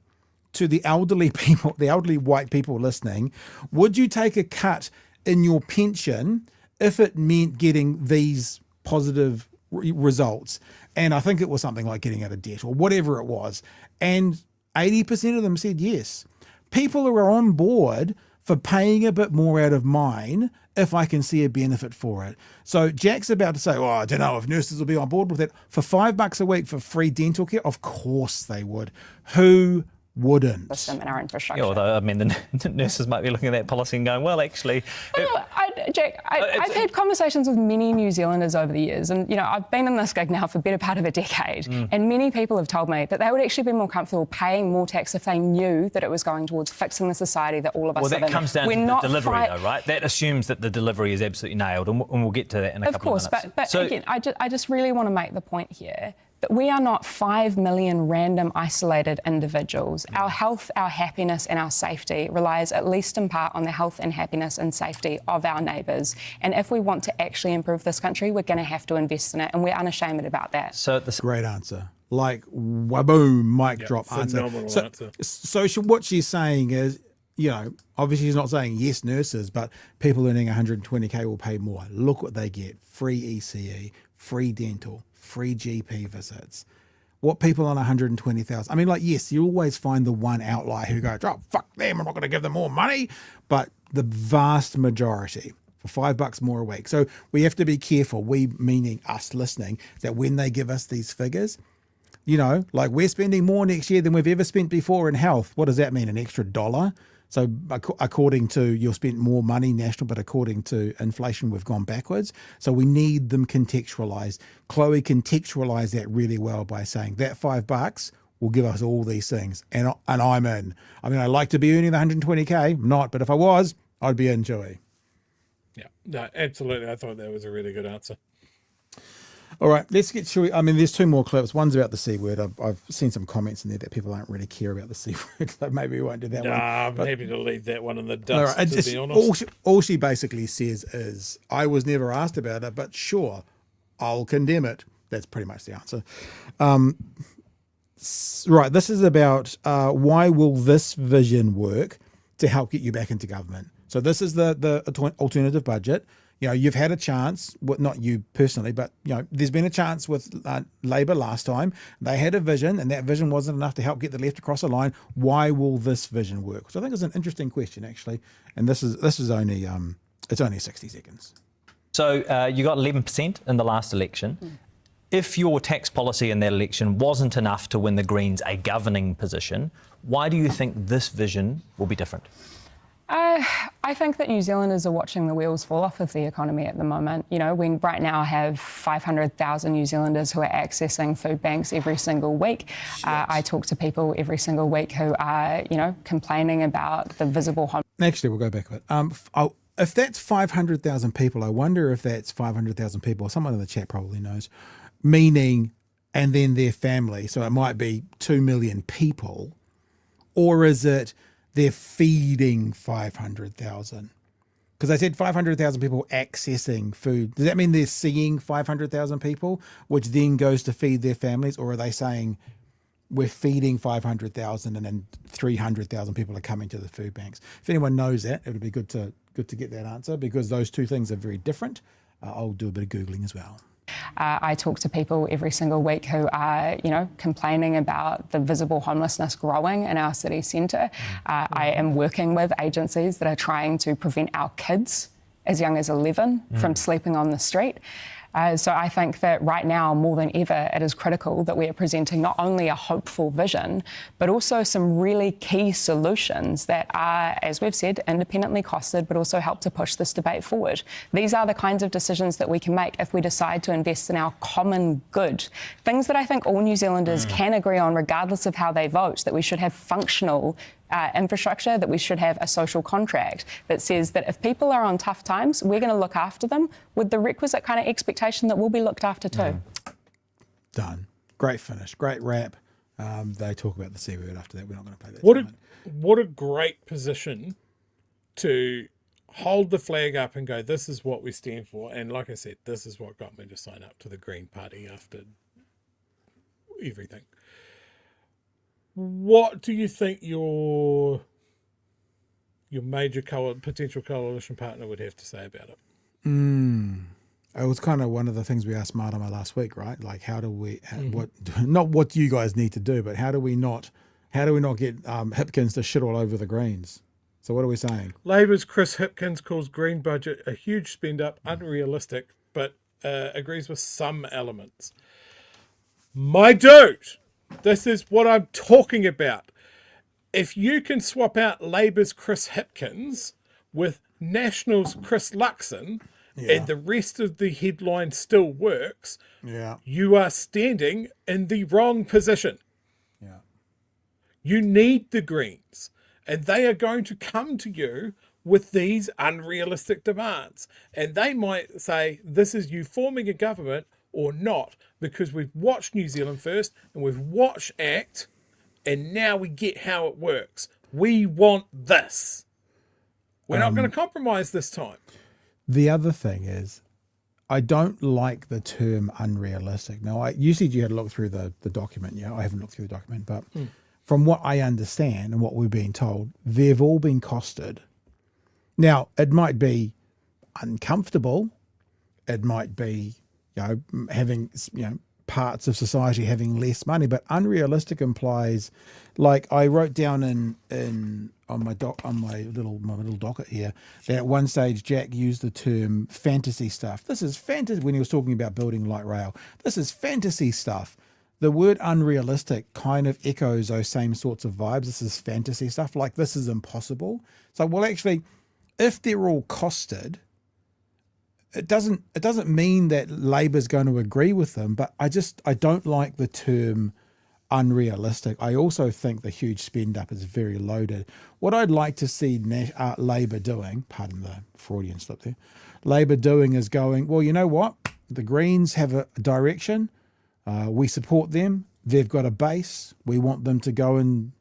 to the elderly people, the elderly white people listening, would you take a cut in your pension if it meant getting these positive results? And I think it was something like getting out of debt or whatever it was. And 80% of them said yes. People are on board for paying a bit more out of mine if I can see a benefit for it. So Jack's about to say, I don't know if nurses will be on board with it. For $5 a week for free dental care, of course they would. Who wouldn't? System and our infrastructure. Yeah, although, I mean, the nurses might be looking at that policy and going, well, actually... Jack, I've had conversations with many New Zealanders over the years, and, you know, I've been in this gig now for the better part of a decade, and many people have told me that they would actually be more comfortable paying more tax if they knew that it was going towards fixing the society that all of us live in. Well, that comes down to the delivery, though, right? That assumes that the delivery is absolutely nailed, and we'll get to that in a couple of minutes. Of course, but again, I just really want to make the point here that we are not 5 million random isolated individuals. Our health, our happiness and our safety relies at least in part on the health and happiness and safety of our neighbours. And if we want to actually improve this country, we're going to have to invest in it, and we're unashamed about that. So great answer. Like, waboom, mic drop answer. So what she's saying is, you know, obviously she's not saying yes nurses, but people earning 120K will pay more. Look what they get. Free ECE, free dental, free GP visits. What people on 120,000? I mean, like, yes, you always find the one outlier who goes, oh, fuck them, I'm not going to give them more money. But the vast majority for $5 more a week. So we have to be careful, we meaning us listening, that when they give us these figures, you know, like we're spending more next year than we've ever spent before in health. What does that mean? An extra $1? So according to, you'll spend more money national, but according to inflation, we've gone backwards. So we need them contextualized. Chloe contextualized that really well by saying that $5 will give us all these things. And I'm in. I mean, I like to be earning the 120K. I'm not, but if I was, I'd be in, Joey. Yeah, no, absolutely. I thought that was a really good answer. All right, let's get through. I mean, there's two more clips. One's about the C word. I've seen some comments in there that people don't really care about the C word, so maybe we won't do that one. I'm happy to leave that one in the dust, right, to be honest. All she basically says is, I was never asked about it, but sure, I'll condemn it. That's pretty much the answer. Right, this is about why will this vision work to help get you back into government. So this is the alternative budget. You know, you've had a chance, well, not you personally, but, you know, there's been a chance with Labour last time. They had a vision, and that vision wasn't enough to help get the left across the line. Why will this vision work? So I think it's an interesting question, actually. And this is only, it's only 60 seconds. So you got 11% in the last election. If your tax policy in that election wasn't enough to win the Greens a governing position, why do you think this vision will be different? I think that New Zealanders are watching the wheels fall off of the economy at the moment. You know, we right now have 500,000 New Zealanders who are accessing food banks every single week. I talk to people every single week who are, you know, complaining about the visible homelessness. Actually, we'll go back a bit. If that's 500,000 people, I wonder if that's 500,000 people, someone in the chat probably knows, meaning, and then their family. So it might be 2 million people, or is it they're feeding 500,000? Because I said 500,000 people accessing food. Does that mean they're seeing 500,000 people, which then goes to feed their families? Or are they saying we're feeding 500,000 and then 300,000 people are coming to the food banks? If anyone knows that, it would be good to get that answer, because those two things are very different. I'll do a bit of Googling as well. I talk to people every single week who are, you know, complaining about the visible homelessness growing in our city centre. I am working with agencies that are trying to prevent our kids as young as 11 from sleeping on the street. So I think that right now, more than ever, it is critical that we are presenting not only a hopeful vision, but also some really key solutions that are, as we've said, independently costed, but also help to push this debate forward. These are the kinds of decisions that we can make if we decide to invest in our common good. Things that I think all New Zealanders can agree on, regardless of how they vote, that we should have functional infrastructure, that we should have a social contract that says that if people are on tough times, we're going to look after them with the requisite kind of expectation that we'll be looked after too. Done. Great finish. Great wrap. They talk about the C word after that. We're not going to play that. What a great position to hold the flag up and go, this is what we stand for. And like I said, this is what got me to sign up to the Green Party after everything. What do you think your major potential coalition partner would have to say about it? It was kind of one of the things we asked Martyn last week, right? Like, how do we, not what you guys need to do, but how do we not get Hipkins to shit all over the Greens? So what are we saying? Labour's Chris Hipkins calls Green budget a huge spend up, unrealistic, but agrees with some elements. My dude! This is what I'm talking about. If you can swap out Labour's Chris Hipkins with National's Chris Luxon, and the rest of the headline still works, you are standing in the wrong position. You need the Greens, and they are going to come to you with these unrealistic demands. And they might say, this is you forming a government or not, because we've watched New Zealand First and we've watched ACT, and now we get how it works. We want this. We're not going to compromise this time. The other thing is, I don't like the term unrealistic. Now, you said you had to look through the document. Yeah, I haven't looked through the document, but from what I understand and what we're being told, they've all been costed. Now, it might be uncomfortable. It might be, having, parts of society having less money, but unrealistic implies, like I wrote down on my little docket here, that at one stage Jack used the term fantasy stuff. This is fantasy when he was talking about building light rail. This is fantasy stuff. The word unrealistic kind of echoes those same sorts of vibes. This is fantasy stuff. Like, this is impossible. So, well, actually, if they're all costed, it doesn't mean that Labour's going to agree with them, but I don't like the term unrealistic. I also think the huge spend up is very loaded. What I'd like to see Labour doing, pardon the Freudian slip there, Labour doing is going, well, you know what? The Greens have a direction. We support them. They've got a base. We want them to go and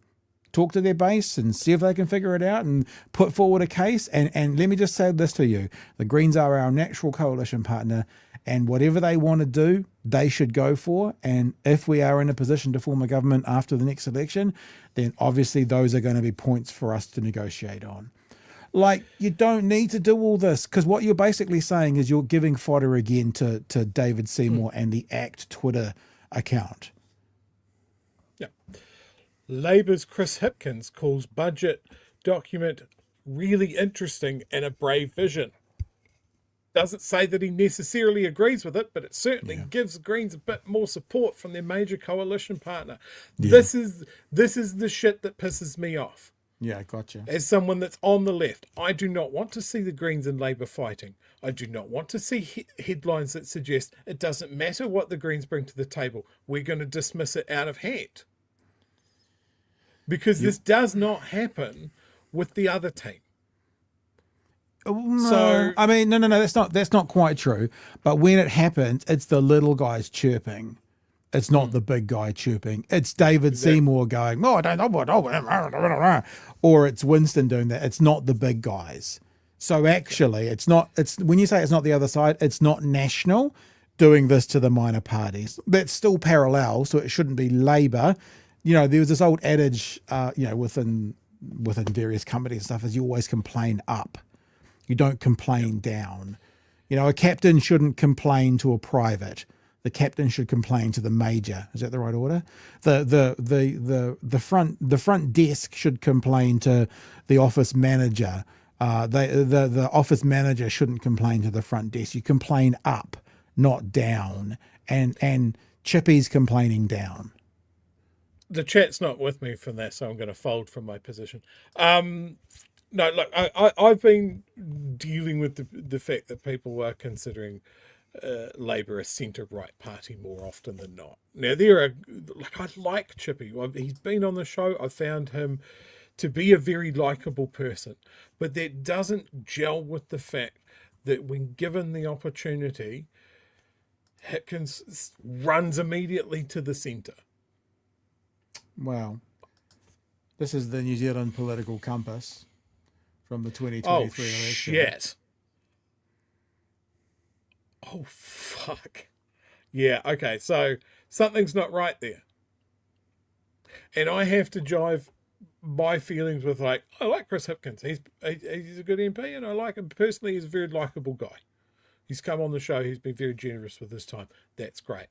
talk to their base and see if they can figure it out and put forward a case. And let me just say this to you. The Greens are our natural coalition partner, and whatever they want to do, they should go for. And if we are in a position to form a government after the next election, then obviously those are going to be points for us to negotiate on. Like, you don't need to do all this, because what you're basically saying is you're giving fodder again to David Seymour and the ACT Twitter account. Yeah. Labour's Chris Hipkins calls budget document really interesting and a brave vision. Doesn't say that he necessarily agrees with it, but it certainly gives the Greens a bit more support from their major coalition partner. Yeah. This is the shit that pisses me off. Yeah, gotcha. As someone that's on the left, I do not want to see the Greens and Labour fighting. I do not want to see headlines that suggest it doesn't matter what the Greens bring to the table. We're going to dismiss it out of hand. Because this does not happen with the other team. No, So- I mean, no, that's not quite true. But when it happens, it's the little guys chirping. It's not the big guy chirping. It's David Seymour going, "Oh, I don't know what," or it's Winston doing that. It's not the big guys. So actually, it's not. It's when you say it's not the other side, it's not National doing this to the minor parties. That's still parallel, so it shouldn't be Labour. You know, there was this old adage, within various companies and stuff, is you always complain up. You don't complain down. You know, a captain shouldn't complain to a private. The captain should complain to the major. Is that the right order? The front desk should complain to the office manager. The office manager shouldn't complain to the front desk. You complain up, not down. And Chippy's complaining down. The chat's not with me from that, so I'm going to fold from my position. No, look, I've been dealing with the fact that people are considering Labour a centre-right party more often than not. Now, I like Chippy. He's been on the show. I found him to be a very likeable person. But that doesn't gel with the fact that when given the opportunity, Hitkins runs immediately to the centre. Well, this is the New Zealand political compass from the 2023 election. Shit. Oh, fuck. Yeah, okay, so something's not right there. And I have to jive my feelings with, like, I like Chris Hipkins. He's a good MP, and I like him personally. He's a very likeable guy. He's come on the show. He's been very generous with his time. That's great.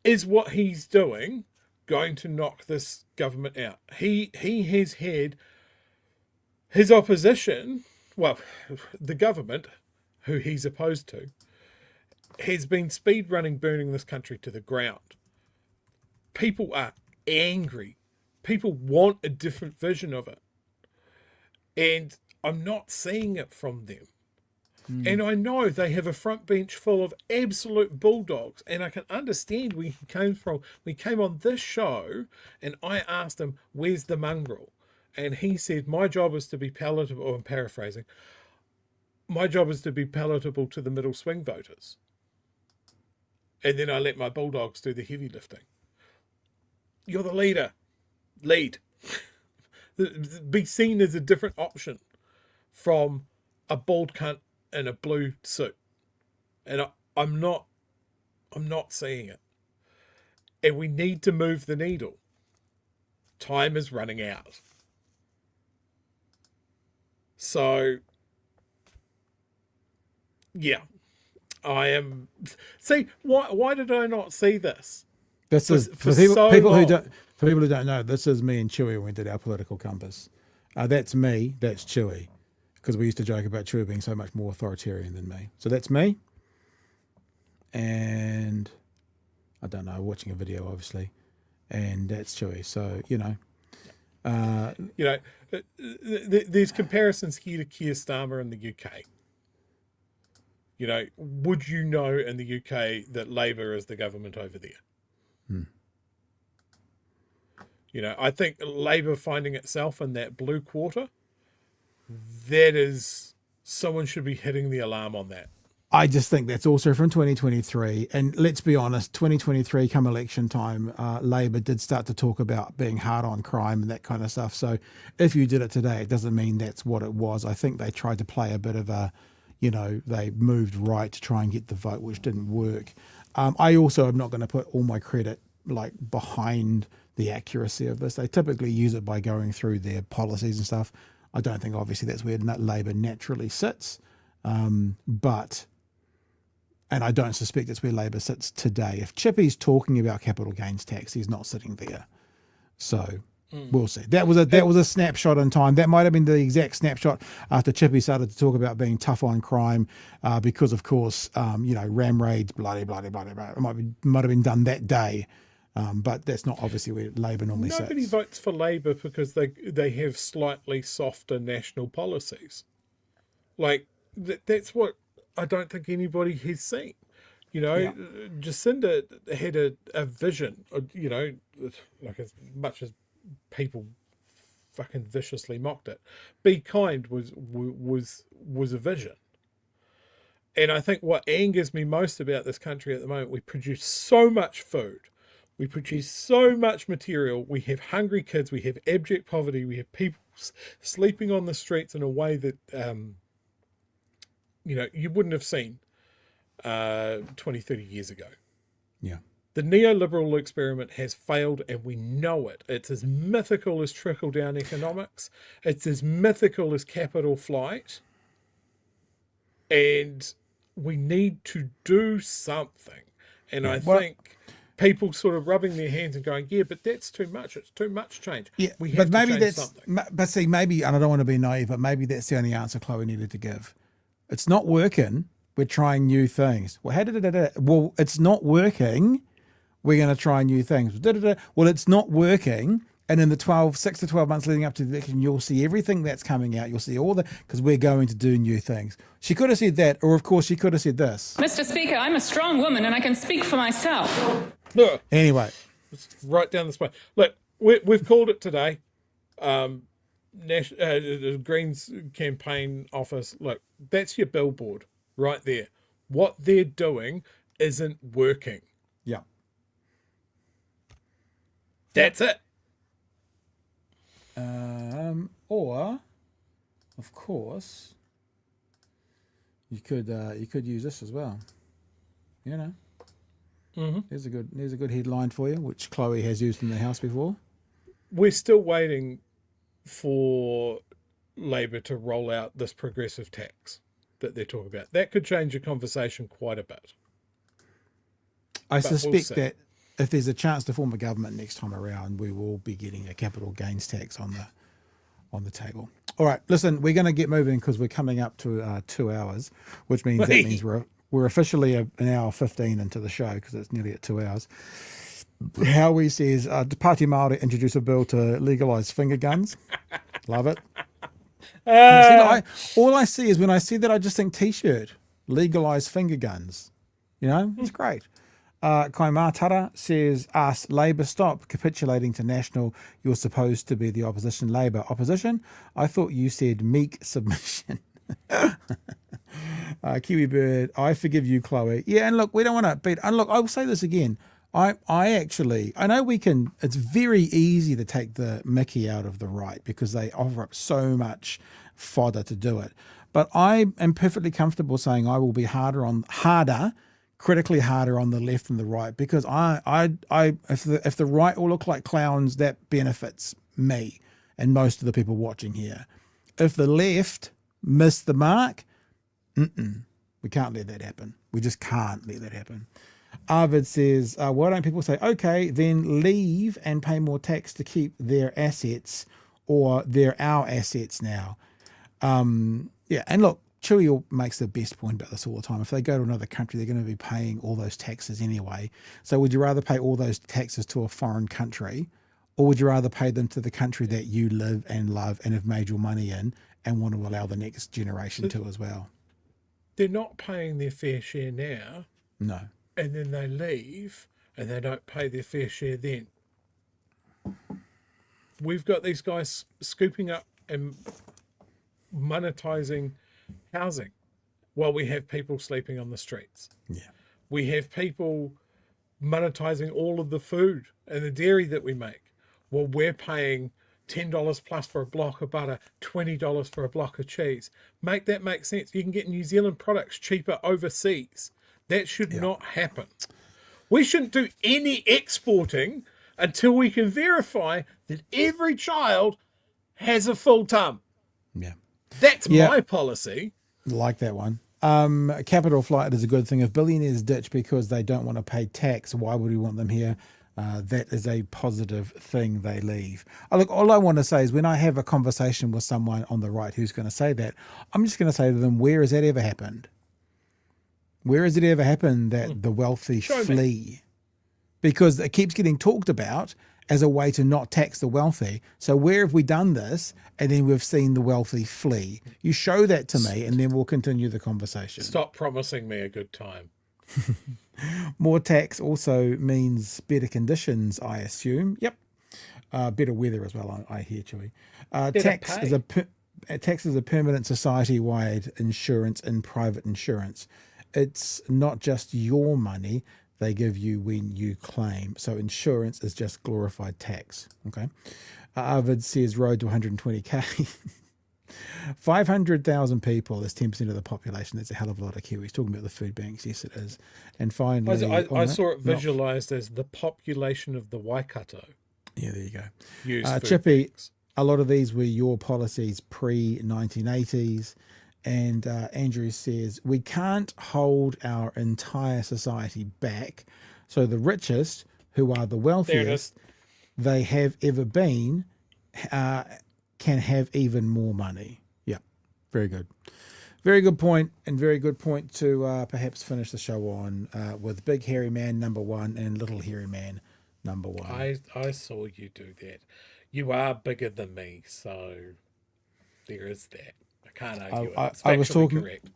Is what he's doing going to knock this government out? He has had his opposition, well, the government, who he's opposed to, has been speed running, burning this country to the ground. People are angry. People want a different vision of it. And I'm not seeing it from them. And I know they have a front bench full of absolute bulldogs, and I can understand where he came from. We came on this show, and I asked him, where's the mongrel? And he said, my job is to be palatable, or I'm paraphrasing, my job is to be palatable to the middle swing voters. And then I let my bulldogs do the heavy lifting. You're the leader. Lead. Be seen as a different option from a bald cunt in a blue suit. And I'm not seeing it. And we need to move the needle. Time is running out. So, yeah, I am. See, why did I not see this? This is for people who don't know. This is me and Chewy when we did our political compass. That's me. That's Chewy, because we used to joke about Chewy being so much more authoritarian than me. So that's me. And I don't know, watching a video obviously, and that's Chewy. So there's comparisons here to Keir Starmer in the UK. Would you know in the UK that Labour is the government over there? I think Labour finding itself in that blue quarter, that is, someone should be hitting the alarm on that. I just think that's also from 2023. And let's be honest, 2023 come election time, Labour did start to talk about being hard on crime and that kind of stuff. So if you did it today, it doesn't mean that's what it was. I think they tried to play a bit of a, they moved right to try and get the vote, which didn't work. I also am not going to put all my credit behind the accuracy of this. They typically use it by going through their policies and stuff. I don't think obviously that's where Labour naturally sits. But I don't suspect it's where Labour sits today. If Chippy's talking about capital gains tax, he's not sitting there. So we'll see. That was a snapshot in time. That might have been the exact snapshot after Chippy started to talk about being tough on crime, because of course, ram raids, blah, blah, blah, blah, blah. It might have been done that day. But that's not obviously where Labour normally sits. Nobody votes for Labour because they have slightly softer national policies. Like, that's what I don't think anybody has seen. You know, Jacinda had a vision, you know, like as much as people fucking viciously mocked it. Be Kind was a vision. And I think what angers me most about this country at the moment, we produce so much food. We produce so much material. We have hungry kids. We have abject poverty. We have people sleeping on the streets in a way that, you know, you wouldn't have seen 20, 30 years ago. Yeah. The neoliberal experiment has failed, and we know it. It's as mythical as trickle-down economics. It's as mythical as capital flight. And we need to do something. And I think people sort of rubbing their hands and going, yeah, but that's too much. It's too much change. Yeah, we have but to maybe change that's, something. but see, maybe, and I don't want to be naive, but maybe that's the only answer Chloe needed to give. It's not working. We're trying new things. Well, well, it's not working. We're going to try new things. Well, it's not working. And in the 6 to 12 months leading up to the election, you'll see everything that's coming out. You'll see all because we're going to do new things. She could have said that, or of course she could have said this. Mr. Speaker, I'm a strong woman and I can speak for myself. Look, Anyway. it's right down the spine. Look, we've called it today. The Greens campaign office. Look, that's your billboard right there. What they're doing isn't working. Yeah. That's it. Or, of course, you could use this as well. You know, there's a good headline for you, which Chloe has used in the House before. We're still waiting for Labour to roll out this progressive tax that they're talking about. That could change the conversation quite a bit. I But suspect we'll that if there's a chance to form a government next time around, we will be getting a capital gains tax on the table. All right, listen, we're going to get moving because we're coming up to 2 hours, which means we're officially an hour 15 into the show because it's nearly at 2 hours. Howie says, Party Māori introduce a bill to legalise finger guns. Love it. All I see is when I see that, I just think T-shirt, legalise finger guns. You know, it's great. Kaimātara says, ask Labour, stop capitulating to National. You're supposed to be the opposition. Labour opposition? I thought you said meek submission. Kiwi Bird, I forgive you, Chloe. Yeah, and look, we don't want to beat. And look, I will say this again. I know we can. It's very easy to take the mickey out of the right because they offer up so much fodder to do it. But I am perfectly comfortable saying I will be critically harder on the left than the right, because if the right all look like clowns, that benefits me and most of the people watching here. If the left miss the mark, we can't let that happen. We just can't let that happen. Arvid says, why don't people say, okay, then leave and pay more tax to keep their assets, or they're our assets now. Yeah, and look, Chewy makes the best point about this all the time. If they go to another country, they're going to be paying all those taxes anyway. So would you rather pay all those taxes to a foreign country, or would you rather pay them to the country that you live and love and have made your money in and want to allow the next generation to as well? They're not paying their fair share now. No. And then they leave and they don't pay their fair share then. We've got these guys scooping up and monetizing housing while we have people sleeping on the streets. Yeah. We have people monetizing all of the food and the dairy that we make. Well, we're paying $10 plus for a block of butter, $20 for a block of cheese. Make that make sense. You can get New Zealand products cheaper overseas. That should not happen. We shouldn't do any exporting until we can verify that every child has a full tum. Yeah. That's my policy. Like that one. Capital flight is a good thing. If billionaires ditch because they don't want to pay tax, why would we want them here? That is a positive thing, they leave. Look, all I want to say is when I have a conversation with someone on the right who's going to say that, I'm just going to say to them, where has that ever happened? Where has it ever happened that the wealthy flee? because it keeps getting talked about as a way to not tax the wealthy. So where have we done this? And then we've seen the wealthy flee. You show that to me, and then we'll continue the conversation. Stop promising me a good time. More tax also means better conditions, I assume. Yep. Better weather as well, I hear, Chewy. Tax is a permanent society-wide insurance in private insurance. It's not just your money they give you when you claim. So insurance is just glorified tax. Okay. Arvid says road to 120k. 500,000 people is 10% of the population. That's a hell of a lot of Kiwis. Talking about the food banks, yes, it is. And finally, I saw it visualised as the population of the Waikato. Yeah, there you go. Chippy, a lot of these were your policies pre-1980s. And Andrew says, we can't hold our entire society back. So the richest, who are the wealthiest they have ever been, can have even more money. Yeah, very good. Very good point, and very good point to perhaps finish the show on with Big Hairy Man #1 and Little Hairy Man #1. I saw you do that. You are bigger than me, so there is that. I can't argue it. It's factually correct.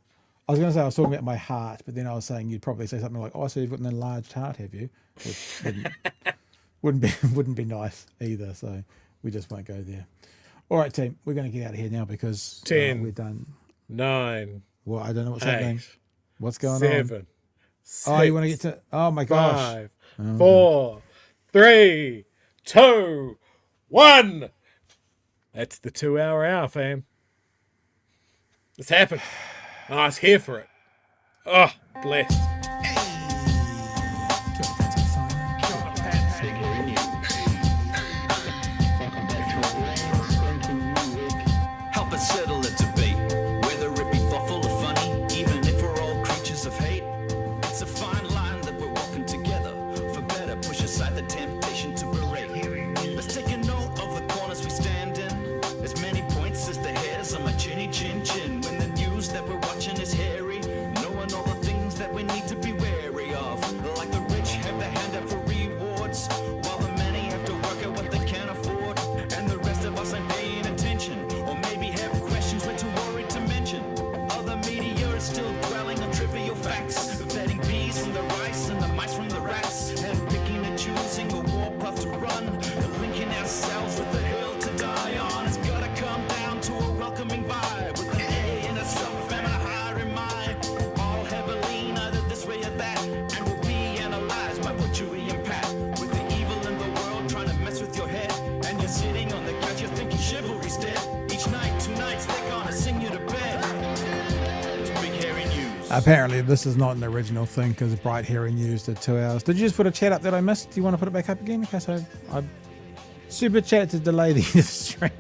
I was going to say I was talking about my heart, but then I was saying you'd probably say something like, "Oh, so you've got an enlarged heart, have you?" Which wouldn't be nice either. So we just won't go there. All right, team, we're going to get out of here now because 10, we're done. 9. Well, I don't know what's happening. What's going 7, on? 6, oh, you want to get to? Oh my gosh! 5, 4, 3, 2, 1. That's the 2-hour, fam. It's happened. I was here for it. Oh, blessed. Help us settle a debate, whether it be thoughtful or funny, even if we're all creatures of hate. It's a fine line that we're walking together. For better, push aside the temptation to berate. Let's take a note of the corners we stand in. As many points as the hairs on my chinny chin chin. When the news that we're watching is hairy, knowing all the things that we need to be wary of. Like the rich have the hand out for rewards, while the many have to work out what they can afford. And the rest of us ain't paying attention, or maybe have questions we're too worried to mention. Other media is still dwelling on trivial facts, vetting peas from the rice and the mice from the rats, and picking and choosing a war path to run, and linking ourselves with the hill to die on. It's gotta come down to a welcoming vibe, with an A in a self and a higher in mind. All have a lean either this way or that, and will be analyzed by what Chewy and Pat. With the evil in the world trying to mess with your head, and you're sitting on the couch, you're thinking chivalry's dead. Each night, 2 nights, they're gonna sing you to bed. It's Big Hairy News. Apparently, this is not an original thing because Bright Hairy News did 2 hours. Did you just put a chat up that I missed? Do you want to put it back up again? Okay, so I super chat to delay the stream.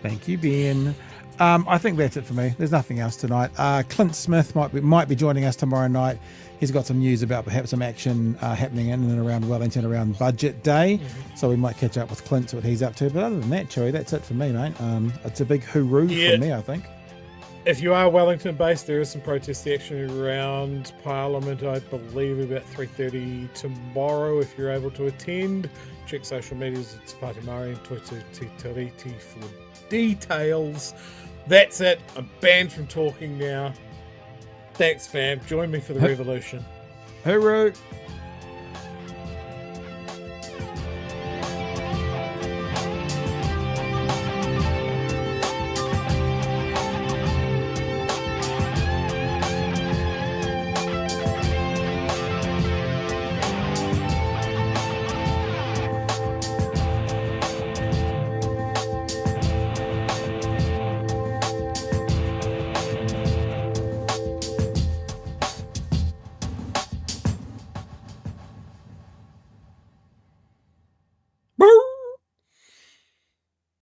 Thank you, Ben. I think that's it for me. There's nothing else tonight. Clint Smith might be joining us tomorrow night. He's got some news about perhaps some action happening in and around Wellington around Budget Day. So we might catch up with Clint, see what he's up to. But other than that, Chewy, that's it for me, mate. It's a big hooroo for me, I think. If you are Wellington based, there is some protest action around Parliament, I believe, about 3:30 tomorrow. If you're able to attend, check social medias. It's Party Mari and Twitter Titariti for details. That's it. I'm banned from talking now. Thanks, fam. Join me for the revolution. Hooroo.